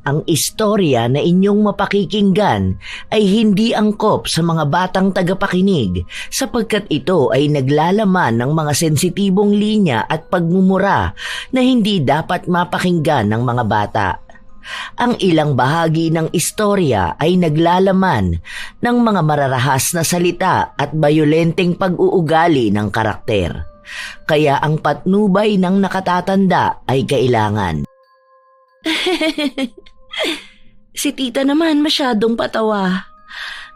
Ang istorya na inyong mapakikinggan ay hindi angkop sa mga batang tagapakinig sapagkat ito ay naglalaman ng mga sensitibong linya at pagmumura na hindi dapat mapakinggan ng mga bata. Ang ilang bahagi ng istorya ay naglalaman ng mga mararahas na salita at bayolenteng pag-uugali ng karakter. Kaya ang patnubay ng nakatatanda ay kailangan. Si tita naman masyadong patawa.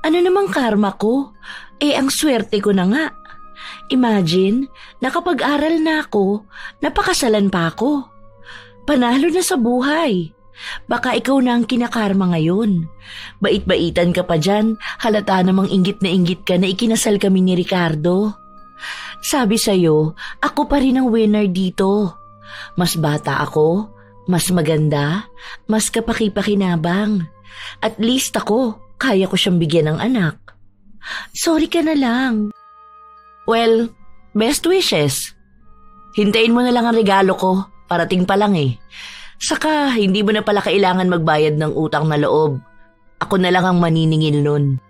Ano namang karma ko? Ang swerte ko na nga. Imagine, nakapag-aral na ako, napakasalan pa ako. Panalo na sa buhay. Baka ikaw na ang kinakarma ngayon. Bait-baitan ka pa dyan, halata namang inggit na inggit ka na ikinasal kami ni Ricardo. Sabi sa'yo, ako pa rin ang winner dito. Mas bata ako, mas maganda, mas kapaki-pakinabang. At least ako, kaya ko siyang bigyan ng anak. Sorry ka na lang. Well, best wishes. Hintayin mo na lang ang regalo ko, parating pa lang eh. Saka, hindi mo na pala kailangan magbayad ng utang na loob. Ako na lang ang maniningil nun.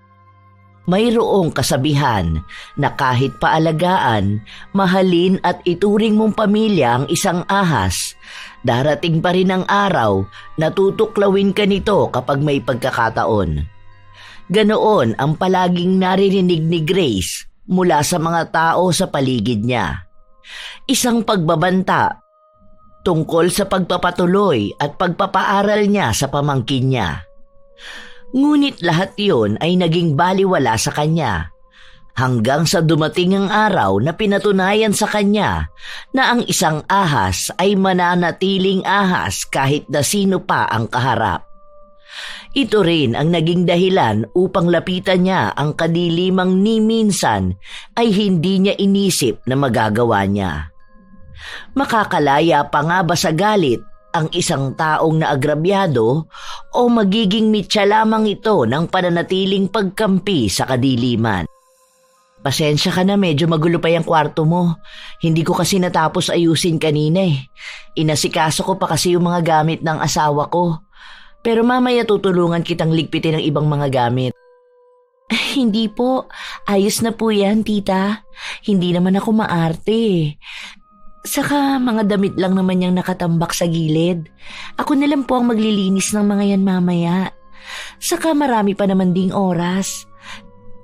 Mayroong kasabihan na kahit paalagaan, mahalin at ituring mong pamilya ang isang ahas, darating pa rin ang araw na tutuklawin ka nito kapag may pagkakataon. Ganoon ang palaging naririnig ni Grace mula sa mga tao sa paligid niya. Isang pagbabanta tungkol sa pagpapatuloy at pagpapaaral niya sa pamangkin niya. Ngunit lahat yon ay naging baliwala sa kanya hanggang sa dumating ang araw na pinatunayan sa kanya na ang isang ahas ay mananatiling ahas kahit na sino pa ang kaharap. Ito rin ang naging dahilan upang lapitan niya ang kadilimang ni minsan ay hindi niya inisip na magagawa niya. Makakalaya pa nga ba sa galit ang isang taong naagrabyado o magiging mitya lamang ito ng pananatiling pagkampi sa kadiliman? Pasensya ka na, medyo magulo pa yung kwarto mo. Hindi ko kasi natapos ayusin kanina eh. Inasikaso ko pa kasi yung mga gamit ng asawa ko. Pero mamaya tutulungan kitang ligpitin ng ibang mga gamit. Hindi po. Ayos na po yan, tita. Hindi naman ako maarte. Saka mga damit lang naman yung nakatambak sa gilid. Ako na lang po ang maglilinis ng mga yan mamaya. Saka marami pa naman ding oras.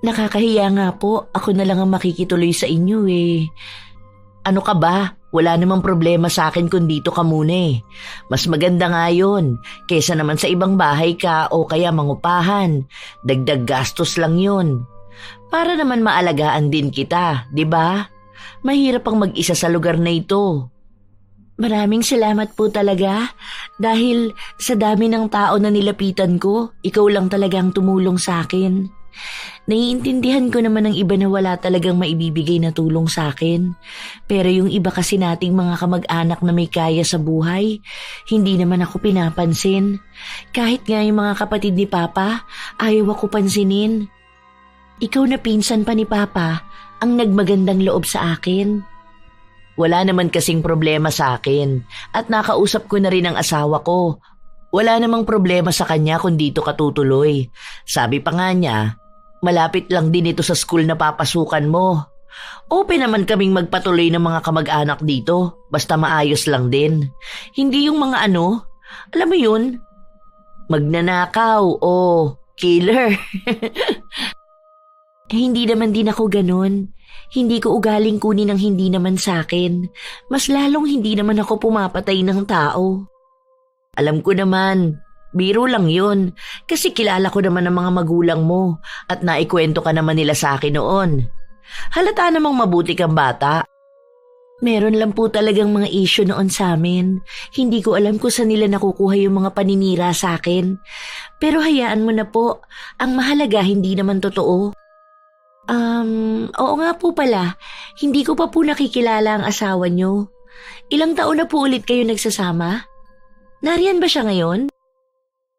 Nakakahiya nga po, ako na lang ang makikituloy sa inyo eh. Ano ka ba? Wala namang problema sa akin kung dito ka muna eh. Mas maganda nga yun, kaysa naman sa ibang bahay ka o kaya mangupahan. Dagdag gastos lang yun. Para naman maalagaan din kita, di ba? Mahirap ang mag-isa sa lugar na ito. Maraming salamat po talaga dahil sa dami ng tao na nilapitan ko, ikaw lang talagang tumulong sa akin. Naiintindihan ko naman ng iba na wala talagang maibibigay na tulong sa akin. Pero yung iba kasi nating mga kamag-anak na may kaya sa buhay, hindi naman ako pinapansin. Kahit nga yung mga kapatid ni Papa, ayaw ako pansinin. Ikaw na pinsan pa ni Papa ang nagmagandang loob sa akin. Wala naman kasing problema sa akin at nakausap ko na rin ang asawa ko. Wala namang problema sa kanya kung dito ka tutuloy. Sabi pa nga niya, malapit lang din ito sa school na papasukan mo. Open naman kaming magpatuloy ng mga kamag-anak dito, basta maayos lang din. Hindi yung mga alam mo yun, magnanakaw o killer. Hindi naman din ako ganun. Hindi ko ugaling kunin ang hindi naman sa akin. Mas lalong hindi naman ako pumapatay ng tao. Alam ko naman, biro lang yun. Kasi kilala ko naman ang mga magulang mo at naikwento ka naman nila sa akin noon. Halata namang mabuti kang bata. Meron lang po talagang mga issue noon sa amin. Hindi ko alam kung saan nila nakukuha yung mga paninira sa akin. Pero hayaan mo na po. Ang mahalaga hindi naman totoo. Oo nga po pala. Hindi ko pa po nakikilala ang asawa nyo. Ilang taon na po ulit kayo nagsasama? Nariyan ba siya ngayon?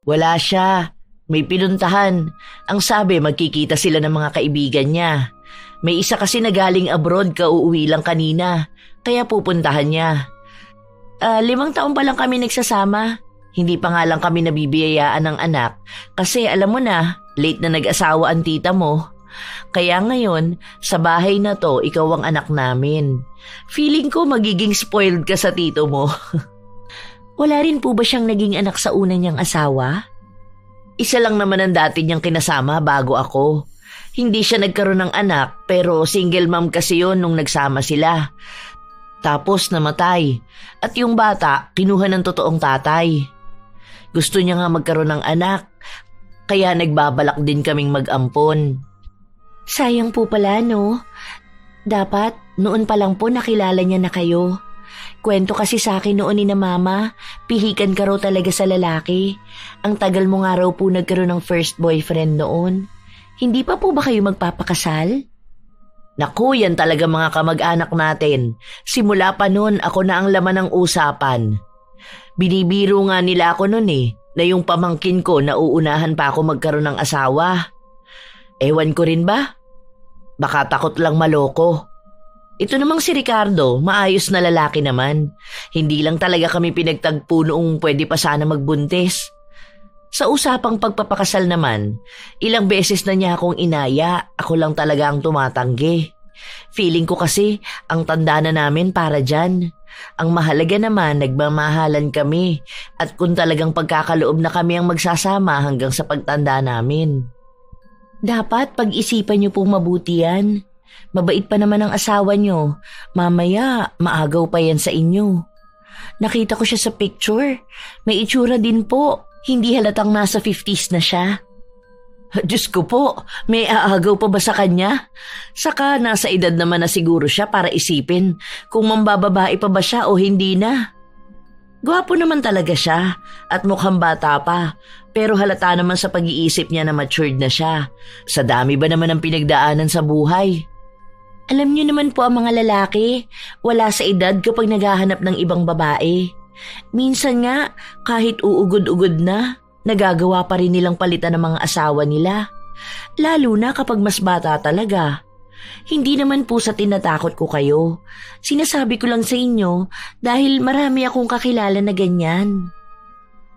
Wala siya. May pinuntahan. Ang sabi magkikita sila ng mga kaibigan niya. May isa kasi na galing abroad kauuwi lang kanina. Kaya pupuntahan niya. 5 taon pa lang kami nagsasama. Hindi pa nga lang kami nabibiyayaan ng anak kasi alam mo na, late na nag-asawa ang tita mo. Kaya ngayon, sa bahay na to, ikaw ang anak namin. Feeling ko magiging spoiled ka sa tito mo. Wala rin po ba siyang naging anak sa una niyang asawa? Isa lang naman ang dati niyang kinasama bago ako. Hindi siya nagkaroon ng anak pero single mom kasi yun nung nagsama sila. Tapos namatay at yung bata kinuha ng totoong tatay. Gusto niya nga magkaroon ng anak kaya nagbabalak din kaming mag-ampon. Sayang po pala, no? Dapat noon pa lang po nakilala niya na kayo. Kwento kasi sa akin noon ni na mama, pihikan ka raw talaga sa lalaki. Ang tagal mo nga raw po nagkaroon ng first boyfriend noon. Hindi pa po ba kayo magpapakasal? Naku, yan talaga mga kamag-anak natin. Simula pa noon ako na ang laman ng usapan. Binibiro nga nila ako noon na yung pamangkin ko nauunahan pa ako magkaroon ng asawa. Ewan ko rin ba? Baka takot lang maloko. Ito namang si Ricardo, maayos na lalaki naman. Hindi lang talaga kami pinagtagpo noong pwede pa sana magbuntis. Sa usapang pagpapakasal naman, ilang beses na niya akong inaya, ako lang talaga ang tumatanggi. Feeling ko kasi ang tanda na namin para dyan. Ang mahalaga naman, nagmamahalan kami at kung talagang pagkakaloob na kami ang magsasama hanggang sa pagtanda namin. Dapat pag-isipan niyo pong mabuti yan. Mabait pa naman ang asawa niyo. Mamaya, maagaw pa yan sa inyo. Nakita ko siya sa picture. May itsura din po. Hindi halatang nasa 50s na siya. Diyos ko po, may aagaw pa ba sa kanya? Saka nasa edad naman na siguro siya para isipin kung mambababae pa ba siya o hindi na. Gwapo naman talaga siya at mukhang bata pa, pero halata naman sa pag-iisip niya na matured na siya. Sa dami ba naman ang pinagdaanan sa buhay? Alam niyo naman po ang mga lalaki, wala sa edad kapag naghahanap ng ibang babae. Minsan nga, kahit uugod-ugod na, nagagawa pa rin nilang palitan ng mga asawa nila. Lalo na kapag mas bata talaga. Hindi naman po sa tinatakot ko kayo. Sinasabi ko lang sa inyo dahil marami akong kakilala na ganyan.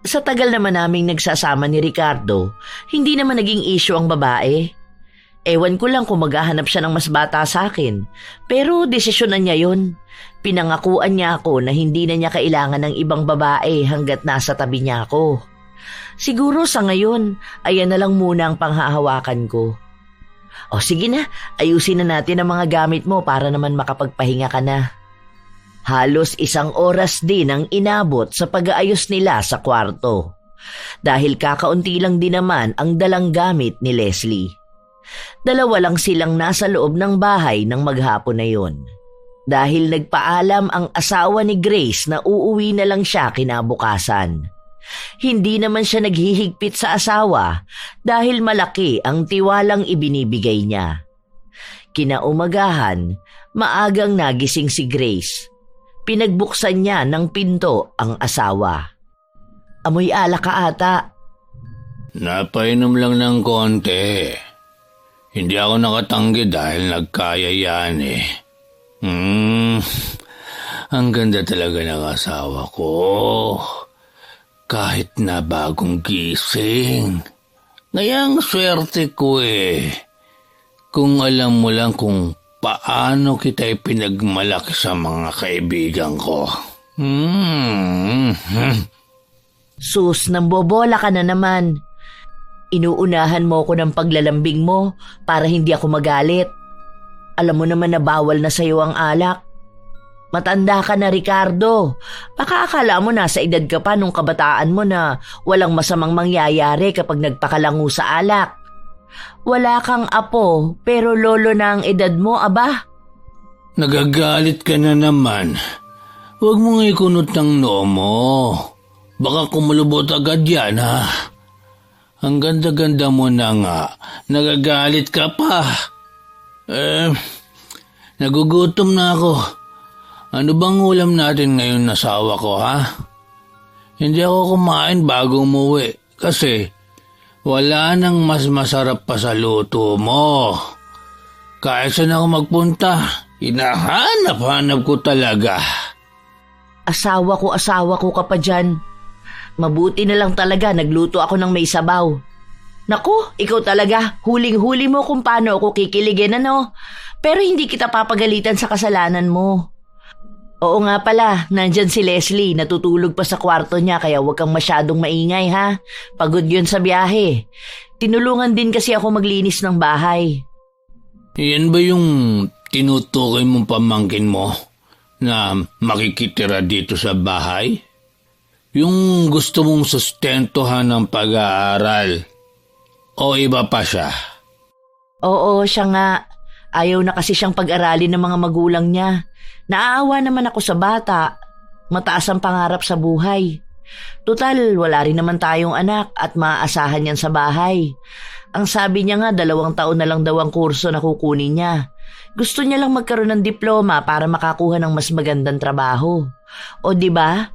Sa tagal naman naming nagsasama ni Ricardo, hindi naman naging issue ang babae. Ewan ko lang kung maghahanap siya ng mas bata sa akin, pero desisyon na niya yun. Pinangakuan niya ako na hindi na niya kailangan ng ibang babae hanggat nasa tabi niya ako. Siguro sa ngayon, ayan na lang muna ang panghahawakan ko. O sige na, ayusin na natin ang mga gamit mo para naman makapagpahinga ka na. Halos 1 oras din ang inabot sa pag-aayos nila sa kwarto. Dahil kakaunti lang din naman ang dalang gamit ni Leslie. 2 lang silang nasa loob ng bahay ng maghapon na yon. Dahil nagpaalam ang asawa ni Grace na uuwi na lang siya kinabukasan. Hindi naman siya naghihigpit sa asawa dahil malaki ang tiwalang ibinibigay niya. Kinaumagahan, maagang nagising si Grace. Pinagbuksan niya ng pinto ang asawa. Amoy alak ka ata. Napainom lang ng konti. Hindi ako nakatanggi dahil nagkaya yan eh. Ang ganda talaga ng asawa ko. Kahit na bagong gising. Ngayang swerte ko eh. Kung alam mo lang kung paano kita ipinagmalaki sa mga kaibigan ko. Sus, nambobola ka na naman. Inuunahan mo ko ng paglalambing mo para hindi ako magalit. Alam mo naman na bawal na sa'yo ang alak. Matanda ka na, Ricardo. Baka akala mo nasa edad ka pa nung kabataan mo na walang masamang mangyayari kapag nagpakalangu sa alak. Wala kang apo pero lolo na ang edad mo, aba. Nagagalit ka na naman. Huwag mong ikunot ng noo mo. Baka kumulubot agad yan, ha? Ang ganda-ganda mo na nga. Nagagalit ka pa. Nagugutom na ako. Ano bang ulam natin ngayon, asawa ko, ha? Hindi ako kumain bago umuwi kasi wala nang mas masarap pa sa luto mo. Kahit saan ako magpunta, hinahanap-hanap ko talaga. Asawa ko ka pa dyan. Mabuti na lang talaga nagluto ako ng may sabaw. Naku, ikaw talaga, huling-huli mo kung paano ako kikiligin, ano? Pero hindi kita papagalitan sa kasalanan mo. Oo nga pala, nandyan si Leslie, natutulog pa sa kwarto niya kaya huwag kang masyadong maingay ha. Pagod yun sa biyahe. Tinulungan din kasi ako maglinis ng bahay. Yan ba yung tinutukoy mong pamangkin mo na makikitira dito sa bahay? Yung gusto mong sustentuhan ng pag-aaral? O iba pa siya? Oo, siya nga. Ayaw na kasi siyang pag-aralin ng mga magulang niya. Naaawa naman ako sa bata. Mataas ang pangarap sa buhay. Tutal, wala rin naman tayong anak at maaasahan yan sa bahay. Ang sabi niya nga 2 taon na lang daw ang kurso na kukunin niya. Gusto niya lang magkaroon ng diploma para makakuha ng mas magandang trabaho. O di ba?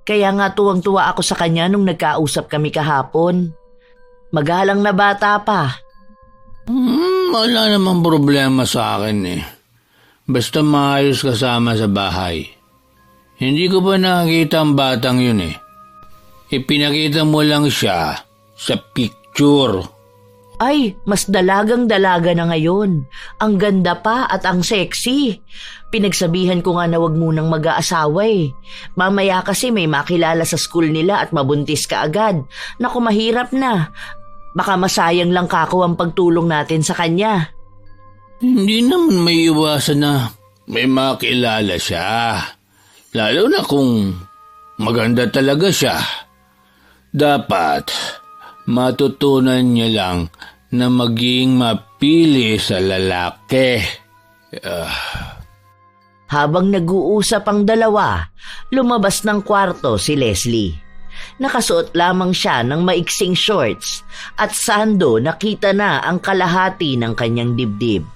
Kaya nga tuwang-tuwa ako sa kanya nung nagkausap kami kahapon. Magalang na bata pa. Wala namang problema sa akin eh. Basta maayos kasama sa bahay. Hindi ko pa nakakita ang batang yun eh. Ipinakita mo lang siya sa picture. Ay, mas dalagang-dalaga na ngayon. Ang ganda pa at ang sexy. Pinagsabihan ko nga na wag munang mag-aasawa eh. Mamaya kasi may makilala sa school nila at mabuntis ka agad. Naku, mahirap na. Baka masayang lang kako ang pagtulong natin sa kanya. Hindi naman may iwasan na may makilala siya. Lalo na kung maganda talaga siya. Dapat matutunan niya lang na maging mapili sa lalaki. Habang nag-uusap ang dalawa, lumabas ng kwarto si Leslie. Nakasuot lamang siya ng maiksing shorts at sando nakita na ang kalahati ng kanyang dibdib.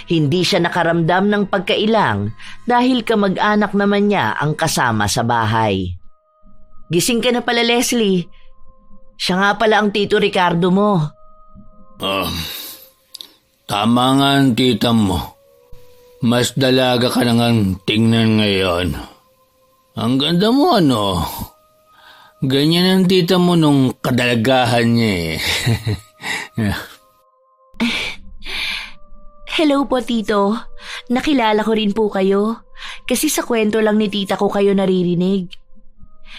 Hindi siya nakaramdam ng pagkailang dahil kamag-anak naman niya ang kasama sa bahay. Gising ka na pala, Leslie. Siya nga pala ang Tito Ricardo mo. Tama nga ang tita mo. Mas dalaga ka na ngang tingnan ngayon. Ang ganda mo ano. Ganyan ang tita mo nung kadalagahan niya eh. Hello po, Tito. Nakilala ko rin po kayo. Kasi sa kwento lang ni tita ko kayo naririnig.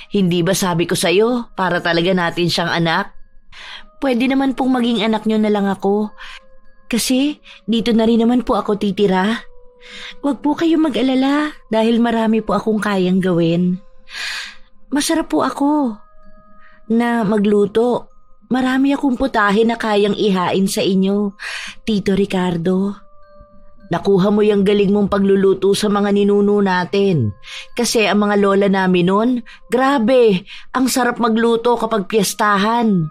Hindi ba sabi ko sa'yo, para talaga natin siyang anak? Pwede naman pong maging anak niyo na lang ako. Kasi dito na rin naman po ako titira. Huwag po kayo mag-alala dahil marami po akong kayang gawin. Masarap po ako na magluto. Marami akong putahe na kayang ihain sa inyo, Tito Ricardo. Nakuha mo yung galing mong pagluluto sa mga ninuno natin. Kasi ang mga lola namin nun, grabe, ang sarap magluto kapag piyestahan.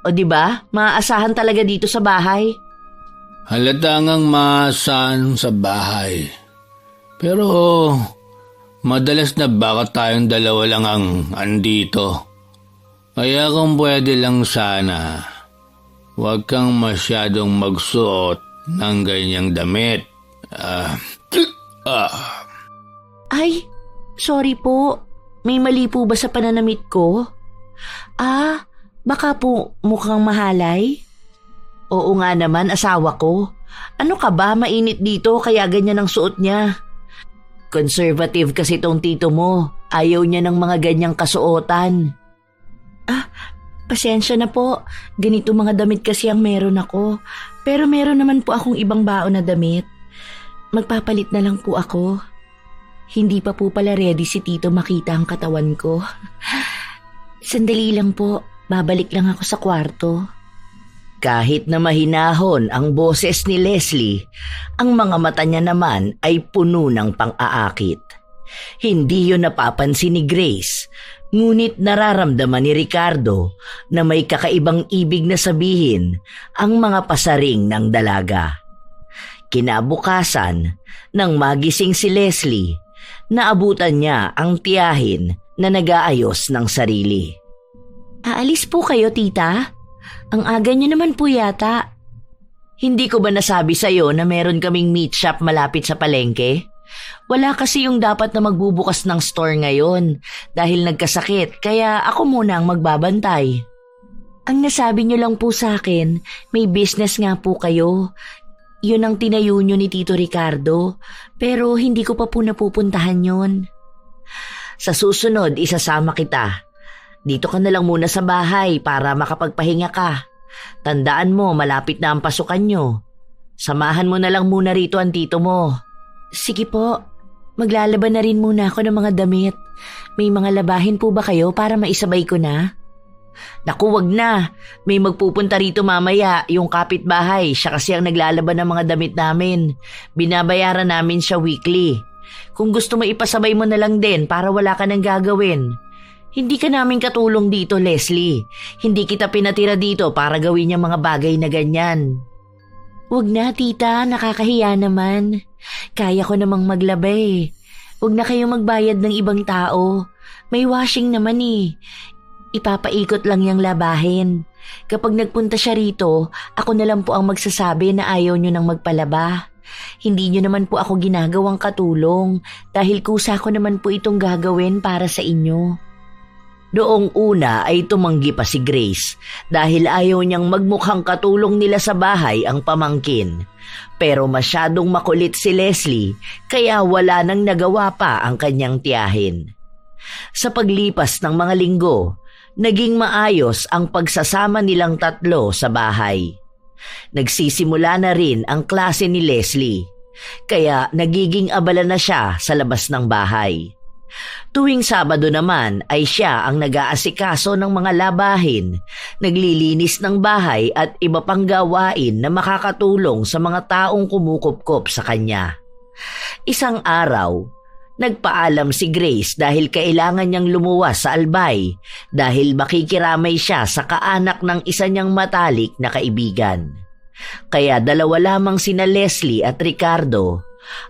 O diba, maaasahan talaga dito sa bahay. Halata ngang maasahan sa bahay. Pero madalas na baka tayong dalawa lang ang andito. Kaya kung pwede lang sana, huwag kang masyadong magsuot ng ganyang damit. Ay, sorry po. May mali po ba sa pananamit ko? Baka po mukhang mahalay? Oo nga naman, asawa ko. Ano ka ba, mainit dito kaya ganyan ang suot niya. Conservative kasi tong tito mo. Ayaw niya ng mga ganyang kasuotan. Pasensya na po. Ganito mga damit kasi ang meron ako. Pero meron naman po akong ibang baon na damit. Magpapalit na lang po ako. Hindi pa po pala ready si tito makita ang katawan ko. Sandali lang po. Babalik lang ako sa kwarto. Kahit na mahinahon ang boses ni Leslie, ang mga mata niya naman ay puno ng pang-aakit. Hindi yun napapansin ni Grace, ngunit nararamdaman ni Ricardo na may kakaibang ibig na sabihin ang mga pasaring ng dalaga. Kinabukasan, nang magising si Leslie, naabutan niya ang tiyahin na nag-aayos ng sarili. Aalis po kayo, tita? Ang aga niyo naman po yata. Hindi ko ba nasabi sa'yo na meron kaming meat shop malapit sa palengke? Wala kasi yung dapat na magbubukas ng store ngayon dahil nagkasakit, kaya ako muna ang magbabantay. Ang nasabi niyo lang po sa akin, may business nga po kayo. Yun ang tinayo niyo ni Tito Ricardo, pero hindi ko pa po napupuntahan yun. Sa susunod, isasama kita. Dito ka na lang muna sa bahay para makapagpahinga ka. Tandaan mo, malapit na ang pasukan niyo. Samahan mo na lang muna rito ang tito mo. Sige po. Maglalaban na rin muna ako ng mga damit. May mga labahin po ba kayo para maisabay ko na? Naku, wag na. May magpupunta rito mamaya, yung kapitbahay. Siya kasi ang naglalaban ng mga damit namin. Binabayaran namin siya weekly. Kung gusto mo ipasabay mo na lang din para wala ka nang gagawin. Hindi ka namin katulong dito, Leslie. Hindi kita pinatira dito para gawin yung mga bagay na ganyan. Wag na, tita. Nakakahiya naman. Kaya ko namang maglaba eh. Huwag na kayo magbayad ng ibang tao. May washing naman eh. Ipapaikot lang yung labahin. Kapag nagpunta siya rito, ako na lang po ang magsasabi na ayaw nyo nang magpalaba. Hindi nyo naman po ako ginagawang katulong dahil kusa ko naman po itong gagawin para sa inyo. Noong una ay tumanggi pa si Grace dahil ayaw niyang magmukhang katulong nila sa bahay ang pamangkin. Pero masyadong makulit si Leslie kaya wala nang nagawa pa ang kanyang tiyahin. Sa paglipas ng mga linggo, naging maayos ang pagsasama nilang tatlo sa bahay. Nagsisimula na rin ang klase ni Leslie, kaya nagiging abala na siya sa labas ng bahay. Tuwing Sabado naman ay siya ang nag-aasikaso ng mga labahin, naglilinis ng bahay at iba pang gawain na makakatulong sa mga taong kumukupkop sa kanya. Isang araw, nagpaalam si Grace dahil kailangan niyang lumuwas sa Albay dahil makikiramay siya sa kaanak ng isa niyang matalik na kaibigan. Kaya dalawa lamang sina Leslie at Ricardo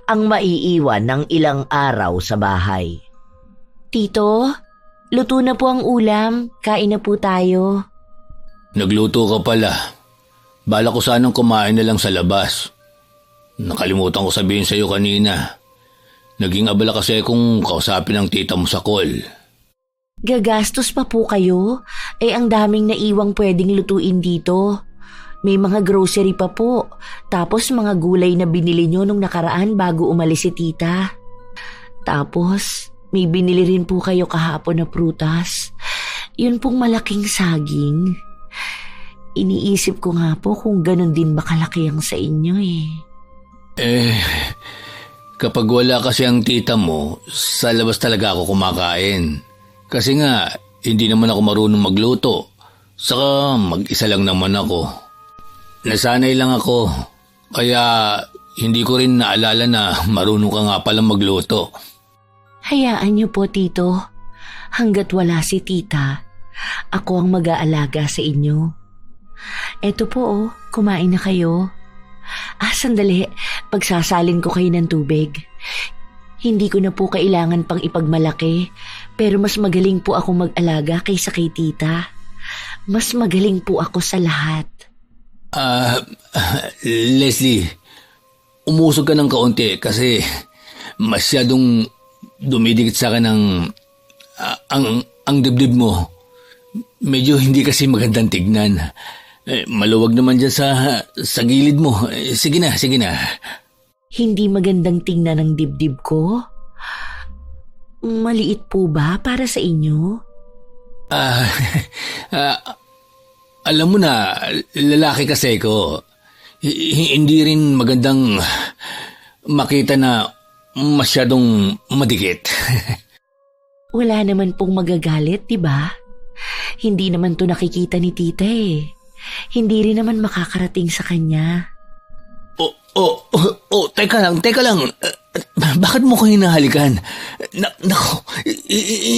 ang maiiwan ng ilang araw sa bahay. Tito, luto na po ang ulam. Kain na po tayo. Nagluto ka pala. Bala ko sanang kumain na lang sa labas. Nakalimutan ko sabihin sa iyo kanina. Naging abala kasi kung kausapin ang tita mo sa call. Gagastos pa po kayo? Ang daming naiwang pwedeng lutuin dito. May mga grocery pa po. Tapos mga gulay na binili nyo nung nakaraan bago umalis si tita. Tapos may binili rin po kayo kahapon na prutas. Yun pong malaking saging. Iniisip ko nga po kung ganun din ba kalaki ang sa inyo eh. Kapag wala kasi ang tita mo, sa labas talaga ako kumakain. Kasi nga, hindi naman ako marunong magluto. Saka mag-isa lang naman ako. Nasanay lang ako. Kaya hindi ko rin naalala na marunong ka nga palang magluto. Hayaan niyo po, Tito. Hanggat wala si tita, ako ang mag-aalaga sa inyo. Eto po kumain na kayo. Sandali, pagsasalin ko kayo ng tubig. Hindi ko na po kailangan pang ipagmalaki, pero mas magaling po ako mag-alaga kaysa kay tita. Mas magaling po ako sa lahat. Leslie, umusog ka ng kaunti kasi masyadong dumidikit sa akin ang dibdib mo. Medyo hindi kasi magandang tignan. Maluwag naman dyan sa gilid mo. Sige na. Hindi magandang tingnan ang dibdib ko? Maliit po ba para sa inyo? Alam mo na, lalaki kasi ko. Hindi rin magandang makita na masyadong madikit. Wala naman pong magagalit, di ba? Hindi naman to nakikita ni tita eh. Hindi rin naman makakarating sa kanya. Teka lang. Bakit mo ko hinahalikan? Naku,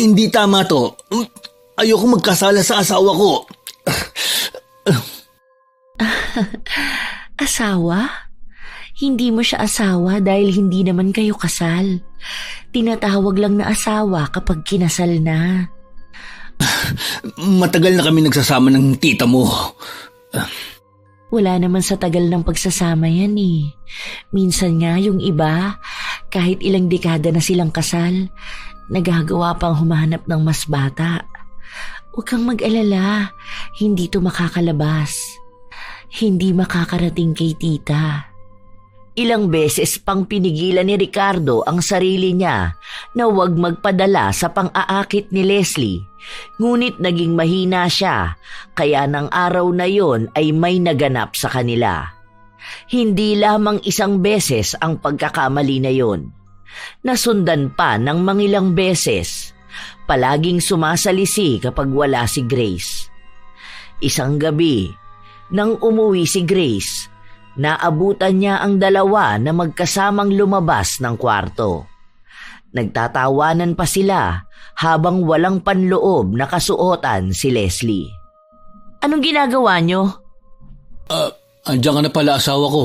hindi tama to. Ayoko magkasala sa asawa ko. Asawa? Hindi mo siya asawa dahil hindi naman kayo kasal. Tinatawag lang na asawa kapag kinasal na. Matagal na kami nagsasama ng tita mo. Wala naman sa tagal ng pagsasama yan eh. Minsan nga yung iba, Kahit ilang dekada na silang kasal, nagagawa pang humanap ng mas bata. Huwag kang mag-alala, hindi to makakalabas. Hindi makakarating kay tita. Ilang beses pang pinigilan ni Ricardo ang sarili niya na huwag magpadala sa pang-aakit ni Leslie. Ngunit naging mahina siya, kaya ng araw na yon ay may naganap sa kanila. Hindi lamang isang beses ang pagkakamali na yon. Nasundan pa ng mangilang beses. Palaging sumasalisi kapag wala si Grace. Isang gabi, nang umuwi si Grace, naabutan niya ang dalawa na magkasamang lumabas ng kwarto. Nagtatawanan pa sila habang walang panloob na kasuotan si Leslie. Anong ginagawa niyo? Andiyan ka na pala, asawa ko.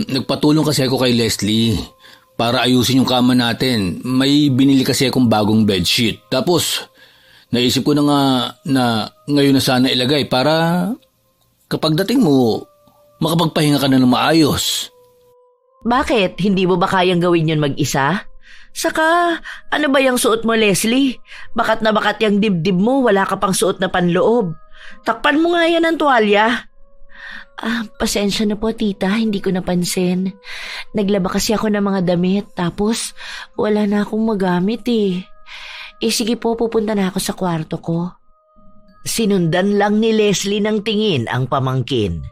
Nagpatulong kasi ako kay Leslie para ayusin yung kama natin. May binili kasi akong bagong bedsheet. Tapos, naisip ko na nga na ngayon na sana ilagay para kapag dating mo, makapagpahinga ka na ng maayos. Bakit? Hindi mo ba kayang gawin yun mag-isa? Saka, ano ba yung suot mo, Leslie? Bakat na bakat yung dibdib mo, wala ka pang suot na panloob. Takpan mo nga yan ng tuwalya. Pasensya na po, tita, hindi ko napansin. Naglaba kasi ako ng mga damit, tapos wala na akong magamit eh. Sige po, pupunta na ako sa kwarto ko. Sinundan lang ni Leslie ng tingin ang pamangkin.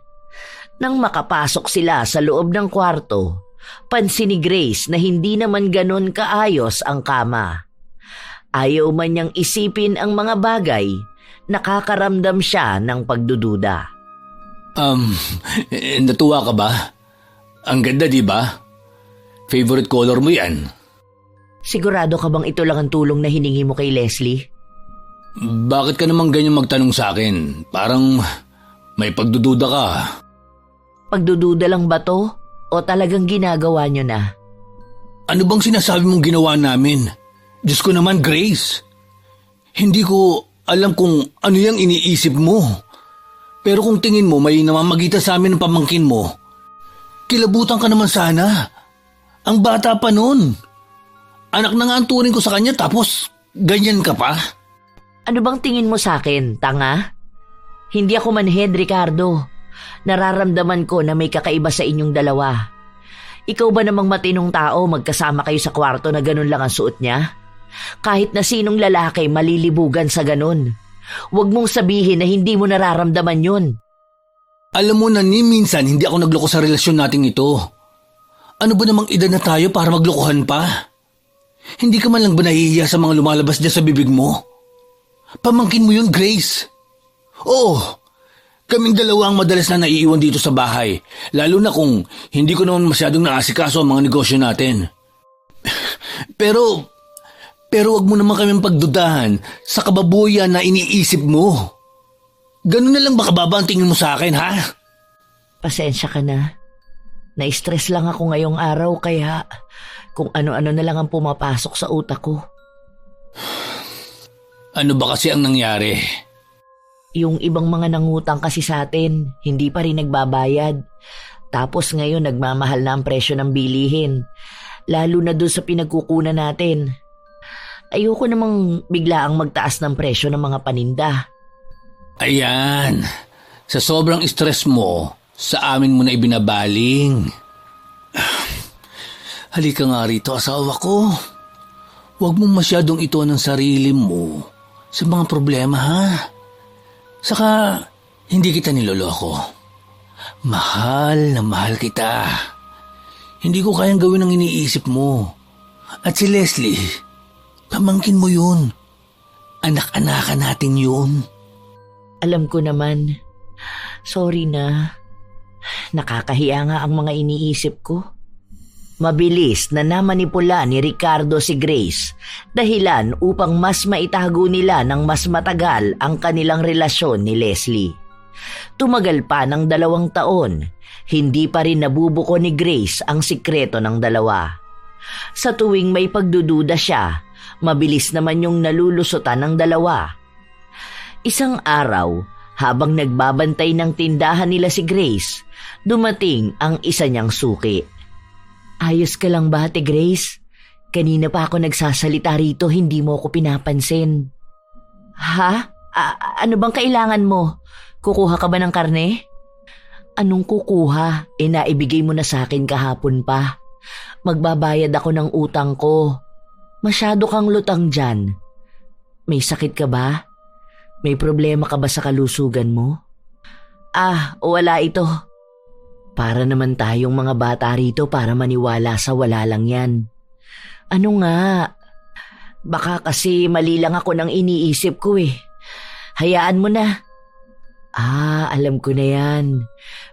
Nang makapasok sila sa loob ng kwarto, pansin ni Grace na hindi naman ganon kaayos ang kama. Ayaw man niyang isipin ang mga bagay, nakakaramdam siya ng pagdududa. Natuwa ka ba? Ang ganda, di ba? Favorite color mo yan. Sigurado ka bang ito lang ang tulong na hiningi mo kay Leslie? Bakit ka naman ganyan magtanong sa akin? Parang may pagdududa ka. Pagdududa lang ba to? O talagang ginagawa nyo na? Ano bang sinasabi mong ginawa namin? Diyos ko naman, Grace. Hindi ko alam kung ano yung iniisip mo. Pero kung tingin mo may namamagitan sa amin ng pamangkin mo, kilabutan ka naman sana. Ang bata pa nun. Anak na nga ang turing ko sa kanya tapos ganyan ka pa? Ano bang tingin mo sa akin, tanga? Hindi ako manhed, Ricardo. Nararamdaman ko na may kakaiba sa inyong dalawa. Ikaw ba namang matinong tao magkasama kayo sa kwarto na ganun lang ang suot niya? Kahit na sinong lalaki malilibugan sa ganun. Huwag mong sabihin na hindi mo nararamdaman yun. Alam mo na ni minsan hindi ako nagloko sa relasyon nating ito. Ano ba namang edad na tayo para maglokohan pa? Hindi ka man lang ba nahihiya sa mga lumalabas dyan sa bibig mo? Pamangkin mo yun, Grace. Oo, kaming dalawa ang madalas na naiiwan dito sa bahay. Lalo na kung hindi ko naman masyadong naasikaso ang mga negosyo natin. Pero wag mo naman kaming pagdudahan sa kababuyan na iniisip mo. Ganun na lang ba kababa ang tingin mo sa akin, ha? Pasensya ka na. Na-stress lang ako ngayong araw kaya kung ano-ano na lang ang pumapasok sa utak ko. Ano ba kasi ang nangyari? Yung ibang mga nangutang kasi sa atin, hindi pa rin nagbabayad. Tapos ngayon nagmamahal na ang presyo ng bilihin. Lalo na doon sa pinagkukunan natin. Ayoko namang bigla ang magtaas ng presyo ng mga paninda. Ayan, sa sobrang stress mo, sa amin mo na ibinabaling. Halika nga rito, asawa ko. Huwag mong masyadong ito ng sarili mo sa mga problema, ha? Saka, hindi kita niloloko. Mahal na mahal kita. Hindi ko kayang gawin ang iniisip mo. At si Leslie, pamangkin mo yun. Anak-anakan natin yun. Alam ko naman. Sorry na. Nakakahiya nga ang mga iniisip ko. Mabilis na namanipula ni Ricardo si Grace dahilan upang mas maitago nila ng mas matagal ang kanilang relasyon ni Leslie. Tumagal pa ng 2 taon, hindi pa rin nabubuko ni Grace ang sikreto ng dalawa. Sa tuwing may pagdududa siya, mabilis naman yung nalulusutan ng dalawa. Isang araw, habang nagbabantay ng tindahan nila si Grace, dumating ang isa niyang suki. Ayos ka lang ba, Ate Grace? Kanina pa ako nagsasalita rito, hindi mo ako pinapansin. Ha? Ano bang kailangan mo? Kukuha ka ba ng karne? Anong kukuha? Naibigay mo na sa akin kahapon pa. Magbabayad ako ng utang ko. Masyado kang lutang dyan. May sakit ka ba? May problema ka ba sa kalusugan mo? Wala ito. Para naman tayong mga bata rito para maniwala sa wala lang yan. Ano nga? Baka kasi mali lang ako ng iniisip ko eh. Hayaan mo na. Alam ko na yan.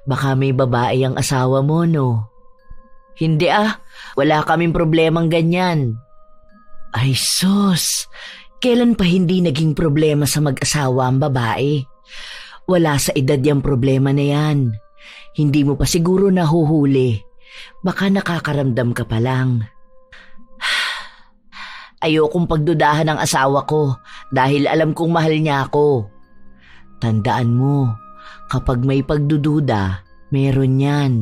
Baka may babae ang asawa mo, no? Hindi wala kaming problemang ganyan. Ay sus, kailan pa hindi naging problema sa mag-asawa ang babae? Wala sa edad yung problema na yan. Hindi mo pa siguro nahuhuli. Baka nakakaramdam ka pa lang. Ayokong pagdudahan ng asawa ko dahil alam kong mahal niya ako. Tandaan mo, kapag may pagdududa, meron yan.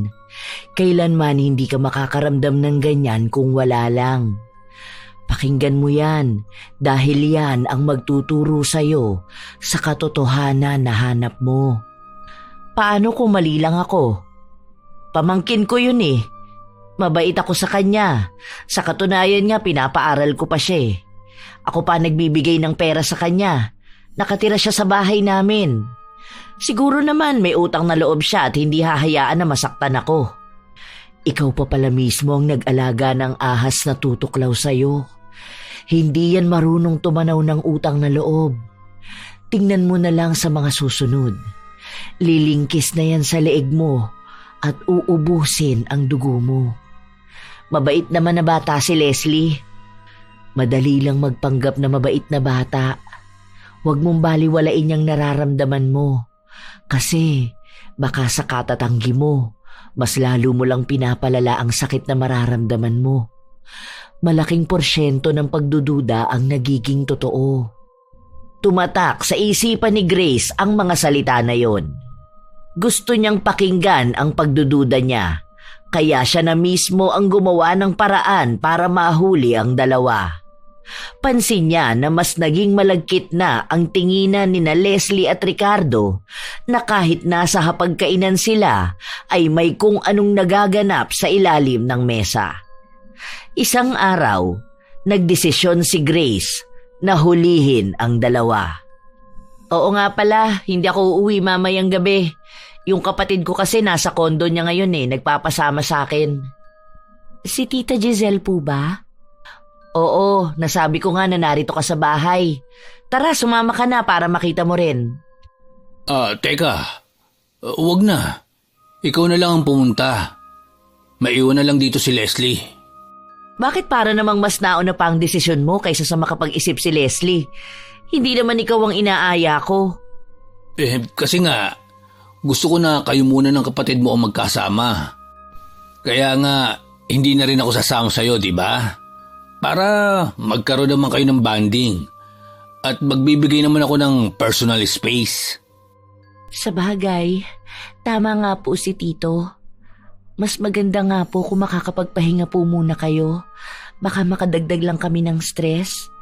Kailanman hindi ka makakaramdam ng ganyan kung wala lang. Pakinggan mo yan dahil yan ang magtuturo sa'yo sa katotohanan na hanap mo. Paano kung mali lang ako? Pamangkin ko yun eh. Mabait ako sa kanya. Sa katunayan nga pinapaaral ko pa siya eh. Ako pa nagbibigay ng pera sa kanya. Nakatira siya sa bahay namin. Siguro naman may utang na loob siya at hindi hahayaan na masaktan ako. Ikaw pa pala mismo ang nag-alaga ng ahas na tutuklaw sa'yo. Hindi yan marunong tumanaw ng utang na loob. Tingnan mo na lang sa mga susunod. Lilingkis na yan sa leeg mo at uubusin ang dugo mo. Mabait naman na bata si Leslie. Madali lang magpanggap na mabait na bata. Huwag mong baliwalain yung nararamdaman mo. Kasi baka sa katatanggi mo, mas lalo mo lang pinapalala ang sakit na mararamdaman mo. Malaking porsyento ng pagdududa ang nagiging totoo. Tumatak sa isipan ni Grace ang mga salita na yon. Gusto niyang pakinggan ang pagdududa niya, kaya siya na mismo ang gumawa ng paraan para mahuli ang dalawa. Pansin niya na mas naging malagkit na ang tinginan ni na Leslie at Ricardo na kahit nasa hapagkainan sila ay may kung anong nagaganap sa ilalim ng mesa. Isang araw, nagdesisyon si Grace na hulihin ang dalawa. Oo nga pala, hindi ako uuwi mamayang gabi. Yung kapatid ko kasi nasa kondo niya ngayon nagpapasama sa akin. Si Tita Giselle po ba? Oo, nasabi ko nga na narito ka sa bahay. Tara, sumama ka na para makita mo rin. Teka. Wag na. Ikaw na lang ang pumunta. Maiwan na lang dito si Leslie. Bakit para namang mas nauna pa ang desisyon mo kaysa sa makapag-isip si Leslie? Hindi naman ikaw ang inaaya ko. Kasi nga, gusto ko na kayo muna ng kapatid mo ang magkasama. Kaya nga, hindi na rin ako sasama sa'yo, di ba? Para magkaroon naman kayo ng bonding. At magbibigay naman ako ng personal space. Sa bagay, tama nga po si Tito. Mas maganda nga po kung makakapagpahinga po muna kayo. Baka makadagdag lang kami ng stress.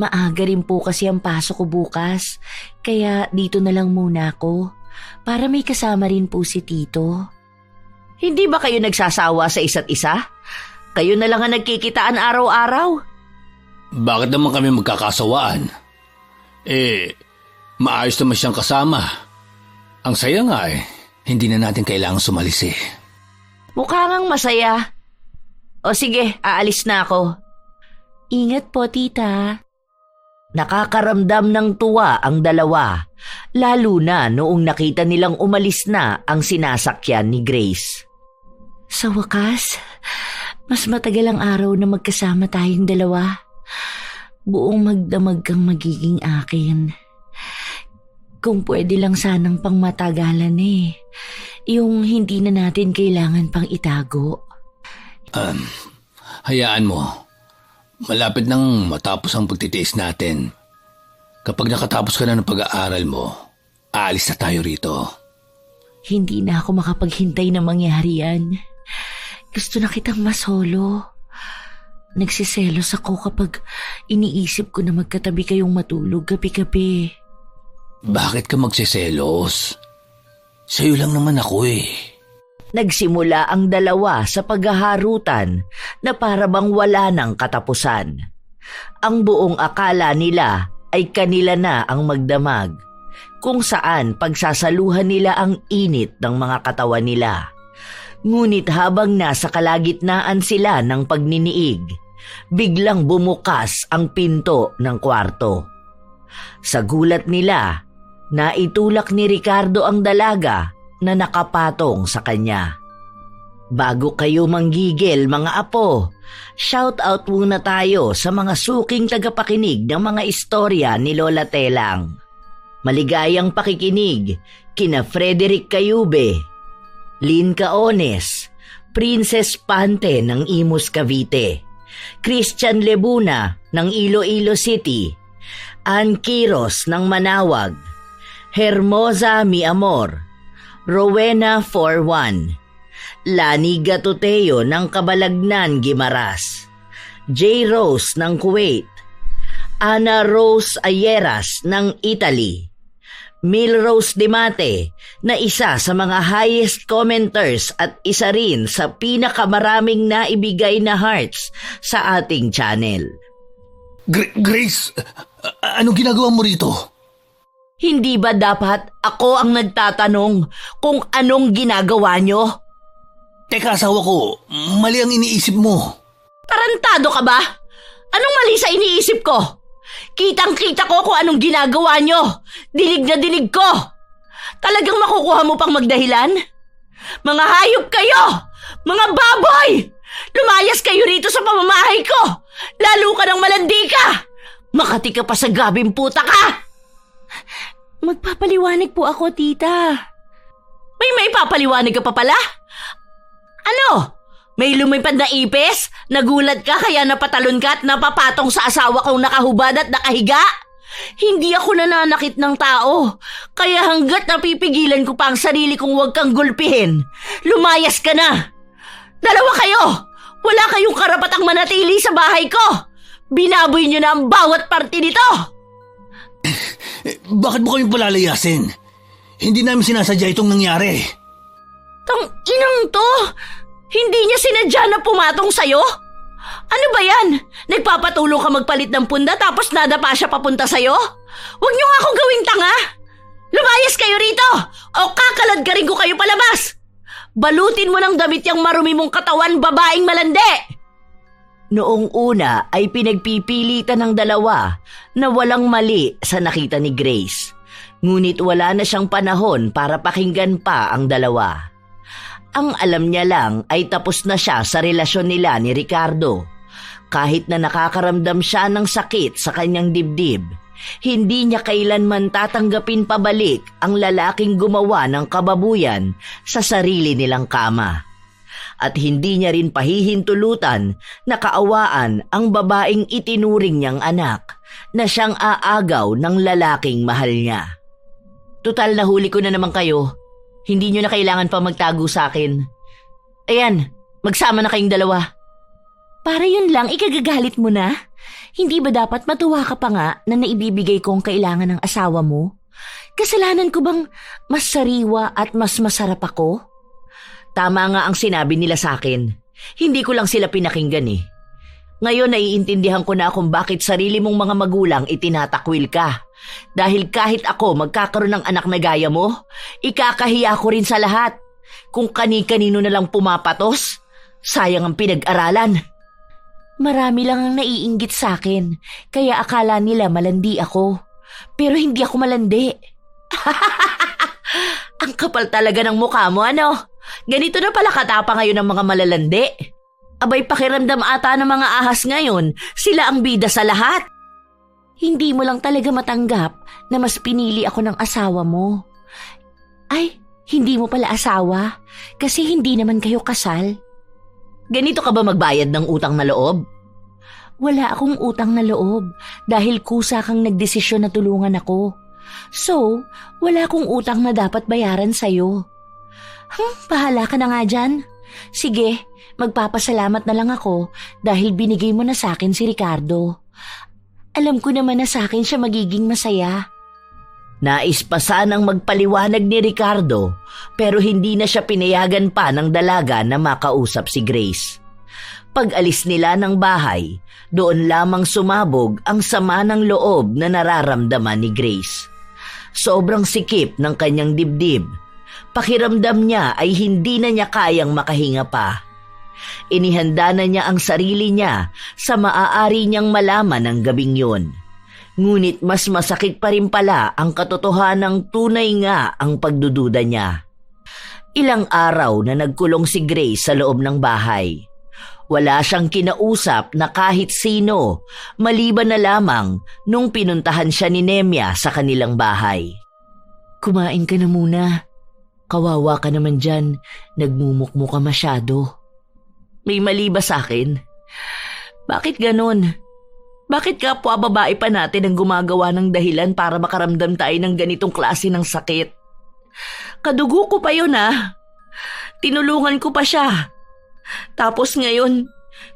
Maaga rin po kasi ang pasok ko bukas. Kaya dito na lang muna ako. Para may kasama rin po si Tito. Hindi ba kayo nagsasawa sa isa't isa? Kayo na lang ang nagkikitaan araw-araw. Bakit naman kami magkakasawaan? Maayos naman siyang kasama. Ang saya nga hindi na natin kailangang sumalis Mukha ngang masaya. O sige, aalis na ako. Ingat po, Tita. Nakakaramdam ng tuwa ang dalawa, lalo na noong nakita nilang umalis na ang sinasakyan ni Grace. Sa wakas, mas matagal ang araw na magkasama tayong dalawa. Buong magdamag kang magiging akin. Kung pwede lang sanang pang matagalan yung hindi na natin kailangan pang itago. Hayaan mo. Malapit nang matapos ang pagtitiis natin. Kapag nakatapos ka na ng pag-aaral mo, aalis na tayo rito. Hindi na ako makapaghintay na mangyari yan. Gusto na kitang masolo. Nagsiselos ako kapag iniisip ko na magkatabi kayong matulog gabi-gabi. Bakit ka magsiselos? Sa'yo lang naman ako eh. Nagsimula ang dalawa sa paghaharutan na para bang wala ng katapusan. Ang buong akala nila ay kanila na ang magdamag, kung saan pagsasaluhan nila ang init ng mga katawan nila. Ngunit habang nasa kalagitnaan sila ng pagniniig, biglang bumukas ang pinto ng kwarto. Sa gulat nila, naitulak ni Ricardo ang dalaga na nakapatong sa kanya. Bago kayo manggigil mga apo, shout out muna tayo sa mga suking tagapakinig ng mga istorya ni Lola Telang. Maligayang pakikinig kina Frederick Cayube, Lynn Caones, Princess Pante ng Imus Cavite, Christian Lebuna ng Iloilo City, Ann Quiros ng Manawag, Hermosa Mi Amor, Rowena 41, Lani Gatuteo ng Cabalagnan, Guimaras, J. Rose ng Kuwait, Ana Rose Ayeras ng Italy, Milrose Demate na isa sa mga highest commenters at isa rin sa pinakamaraming naibigay na hearts sa ating channel. Grace, anong ginagawa mo rito? Hindi ba dapat ako ang nagtatanong kung anong ginagawa nyo? Teka, asawa ko, mali ang iniisip mo. Tarantado ka ba? Anong mali sa iniisip ko? Kitang-kita ko kung anong ginagawa nyo. Dinig na dinig ko. Talagang makukuha mo pang magdahilan? Mga hayop kayo! Mga baboy! Lumayas kayo rito sa pamamahay ko! Lalo ka ng malandi ka! Makati ka pa sa gabing puta ka! Magpapaliwanag po ako, tita. May papaliwanag ka pa pala? Ano? May lumipad na ipis? Nagulat ka kaya napatalon ka at napapatong sa asawa kong nakahubad at nakahiga? Hindi ako nananakit ng tao. Kaya hanggat napipigilan ko pa ang sarili kong huwag kang gulpihin, lumayas ka na. Dalawa kayo! Wala kayong karapatang manatili sa bahay ko. Binaboy niyo na ang bawat parte nito. Bakit mo kami palalayasin? Hindi namin sinasadya itong nangyari. Tang inang to! Hindi niya sinadya na pumatong sa'yo? Ano ba yan? Nagpapatulong ka magpalit ng punda tapos nadapa siya papunta sa'yo? Huwag niyo nga akong gawing tanga! Lumayas kayo rito! O kakalad ka rin ko kayo palabas! Balutin mo ng damit yung marumi mong katawan, babaeng malandi! Noong una ay pinagpipilitan ng dalawa na walang mali sa nakita ni Grace. Ngunit wala na siyang panahon para pakinggan pa ang dalawa. Ang alam niya lang ay tapos na siya sa relasyon nila ni Ricardo. Kahit na nakakaramdam siya ng sakit sa kanyang dibdib, hindi niya kailanman tatanggapin pabalik ang lalaking gumawa ng kababuyan sa sarili nilang kama. At hindi niya rin pahihintulutan na kaawaan ang babaeng itinuring niyang anak na siyang aagaw ng lalaking mahal niya. Tutal, nahuli ko na naman kayo. Hindi niyo na kailangan pa magtago sa akin. Ayan, magsama na kayong dalawa. Para yun lang, ikagagalit mo na? Hindi ba dapat matuwa ka pa nga na naibibigay ko ang kailangan ng asawa mo? Kasalanan ko bang mas sariwa at mas masarap ako? Tama nga ang sinabi nila sa akin. Hindi ko lang sila pinakinggan eh. Ngayon naiintindihan ko na kung bakit sarili mong mga magulang itinatakwil ka. Dahil kahit ako magkakaroon ng anak na gaya mo, ikakahiya ko rin sa lahat. Kung kani-kanino na lang pumapatos, sayang ang pinag-aralan. Marami lang ang naiinggit sa akin, kaya akala nila malandi ako. Pero hindi ako malandi. Ang kapal talaga ng mukha mo, ano? Ganito na pala katapa ngayon ng mga malalandi. Abay, pakiramdam ata ng mga ahas ngayon, sila ang bida sa lahat. Hindi mo lang talaga matanggap na mas pinili ako ng asawa mo. Ay, hindi mo pala asawa kasi hindi naman kayo kasal. Ganito ka ba magbayad ng utang na loob? Wala akong utang na loob dahil kusa kang nagdesisyon na tulungan ako. So, wala akong utang na dapat bayaran sa'yo. Bahala ka na nga dyan. Sige, magpapasalamat na lang ako dahil binigay mo na sa akin si Ricardo. Alam ko naman na sa akin siya magiging masaya. Nais pa sanang magpaliwanag ni Ricardo pero hindi na siya pinayagan pa ng dalaga na makausap si Grace. Pag-alis nila ng bahay, doon lamang sumabog ang sama ng loob na nararamdaman ni Grace. Sobrang sikip ng kanyang dibdib. Pakiramdam niya ay hindi na niya kayang makahinga pa. Inihanda na niya ang sarili niya sa maaari niyang malaman ng gabing yun. Ngunit mas masakit pa rin pala ang katotohanang tunay nga ang pagdududa niya. Ilang araw na nagkulong si Grace sa loob ng bahay. Wala siyang kinausap na kahit sino, maliban na lamang nung pinuntahan siya ni Nemya sa kanilang bahay. Kumain ka na muna. Kawawa ka naman dyan. Nagmumukmo ka masyado. May mali ba sa akin? Bakit ganon? Bakit kapwa babae pa natin ang gumagawa ng dahilan para makaramdam tayo ng ganitong klase ng sakit? Kadugo ko pa yun Tinulungan ko pa siya. Tapos ngayon,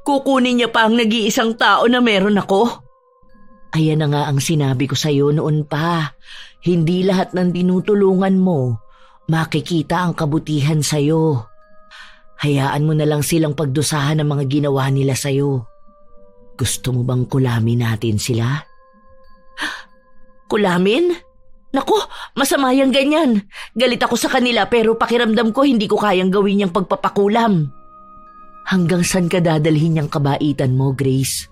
kukunin niya pa ang nag-iisang tao na meron ako. Ayan na nga ang sinabi ko sa'yo noon pa. Hindi lahat ng tinutulungan mo, makikita ang kabutihan sa'yo. Hayaan mo na lang silang pagdusahan ng mga ginawa nila sa'yo. Gusto mo bang kulamin natin sila? Kulamin? Naku, masama yung ganyan. Galit ako sa kanila pero pakiramdam ko hindi ko kayang gawin yung pagpapakulam. Hanggang saan ka dadalhin yung kabaitan mo, Grace?